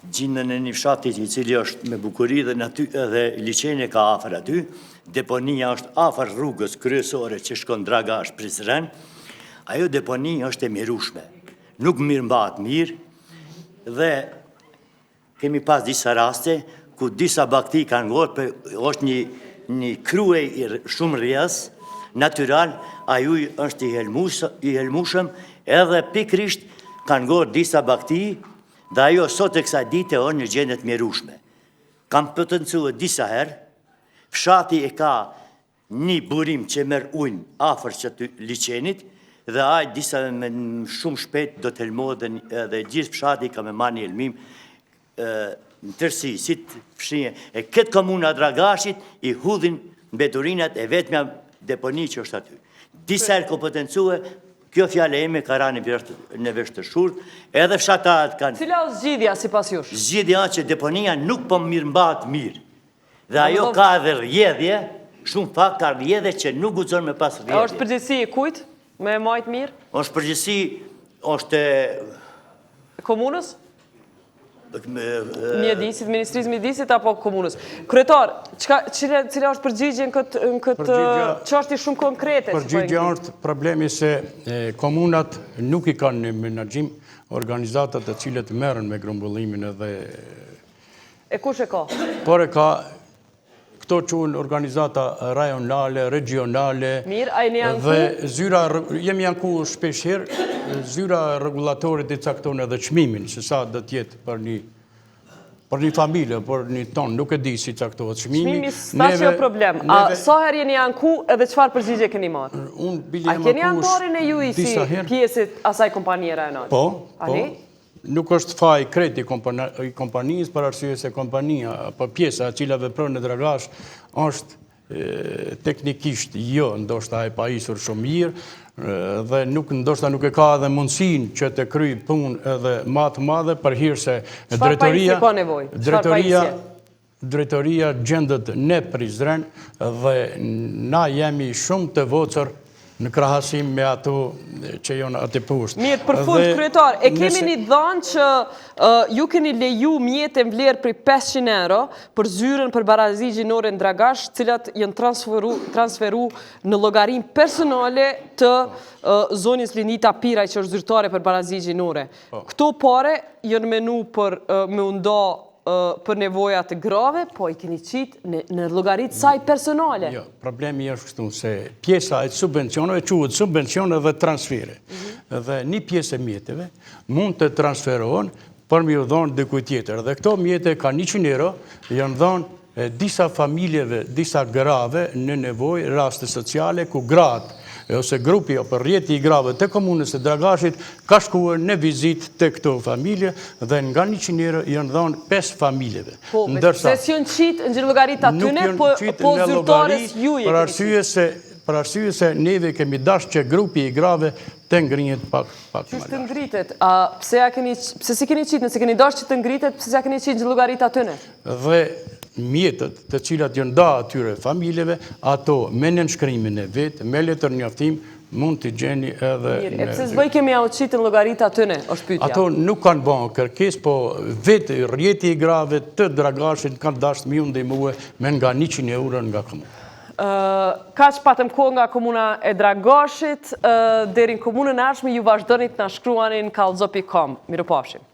gjindën e një fshatit I cili është me bukuri dhe liçeni ka afër aty, deponia është afër rrugës kryesore që shkon Dragash Prizren, ajo deponi është e mirueshme. Nuk mirëmbahet mirë dhe kemi pas disa raste ku disa bakti kanë ngorë, është një kruaj shumë rrjedhës, natyral, aju është I helmushëm, edhe pikrisht kanë ngorë disa bakti, dhe ajo sot e kësaj dite është në gjendje të mjerueshme. Kam potencuar disa herë, fshati e ka një burim që merr ujin afër që liçenit, dhe ai disa me shumë shpejt do të helmohet dhe gjithë fshati ka me marrë një helmim në tërsi, si të fshije. E këtë komuna Dragashit I hudhin mbeturinat e vetmja deponi që është aty. Disa herë ko potencue, kjo fjale eme ka ra në vesh të shurt, edhe fshatarët kanë... Cila o zgjidhja sipas jush? Zgjidhja që deponia nuk po mirëmbahet mirë. Dhe ajo ka edhe rrjedhje, shumë pak ka rrjedhje që nuk guxon me pas rrjedhje. Është përgjegjësi E kujt? Me majt mirë? Është përgjegjësi, është komunës? Mjedisit, Ministrisë Mjedisit apo komunës? Kryetar, cila është përgjigje në këtë çështje shumë konkrete? Përgjigja është problemi se komunat nuk I kanë në menaxhim organizatat të cilët merren me grumbullimin edhe... E kush e ka? Por e ka këto quhen organizata rajonale, regionale... Mirë, a jeni anku? Dhe zyra, jemi anku shpesh herë, zyra regulatorit I cakton edhe çmimin, se sa do të jetë për një familje, për një ton, nuk e di si caktohet çmimi. Çmimi s'ta që problem. A sa herë jeni anku edhe çfarë përgjigje keni marrë? A keni ankorin e ju I si pjesët asaj kompanie rajonale? Po. Nuk është faj kreti I kompanisë, për arsye se kompania, apo pjesa e cila vepron në Dragash, është teknikisht jo, ndoshta e pajisur shumë mirë, dhe ndoshta nuk e ka edhe mundësinë që të kryej punë edhe më të madhe për hir se drejtoria gjendet në Prizren dhe na jemi shumë të vocër në krahasim me ato që janë aty poshtë. Mirë, për fund, kryetar, e kemi një dhënë që ju keni leju mjete në vlerë për 500 euro për zyrën për barazi gjinore në Dragash, cilat janë transferu në llogarin personale të zonjës Linita Piraj, që është zyrtare për barazi gjinore. Këto pare janë menu për me unda për nevojat të grave, po I keni qitë në llogaritë saj personale. Jo, problemi është kështu se pjesa e subvencioneve quhet subvencione dhe transfere. Dhe një pjesë e mjeteve mund të transferohen për me u dhënë dikujt tjetër. Dhe këto mjete ka 100 euro, janë dhënë disa familjeve, disa grave në nevojë, raste sociale ku gratë ose grupi apo rrjeti I grave të komunës së Dragashit ka shkuar në vizitë të këto familje dhe nga 100 euro janë dhënë 5 familjeve. Po, se s'janë qitë në llogaritë atyne, po zyrtares ju për arsye se neve kemi dashur që grupi I grave të ngrihet pak më lart. Ç'është të ngritet? Pse si keni qitë, nëse keni dashur që të ngritet, pse s'ja keni qitë në llogaritë atyne? Dhe mjetët të cilat janë da atyre familjeve, ato me nënshkrimin e vetë, me letër njoftim, mund të gjeni edhe... Mirë, e pse s'bëj kemi qitë në llogaritë atyne, është pyetja? Ato nuk kanë bën kërkesë, po vetë rrjeti I grave të Dragashit kanë dashur me u ndihmue me nga 100 euro nga komuna. Kaq patëm kohë nga komuna e Dragashit, deri në komunën e ardhshme ju vazhdoni të na shkruani në kallzo.com. Mirupafshim.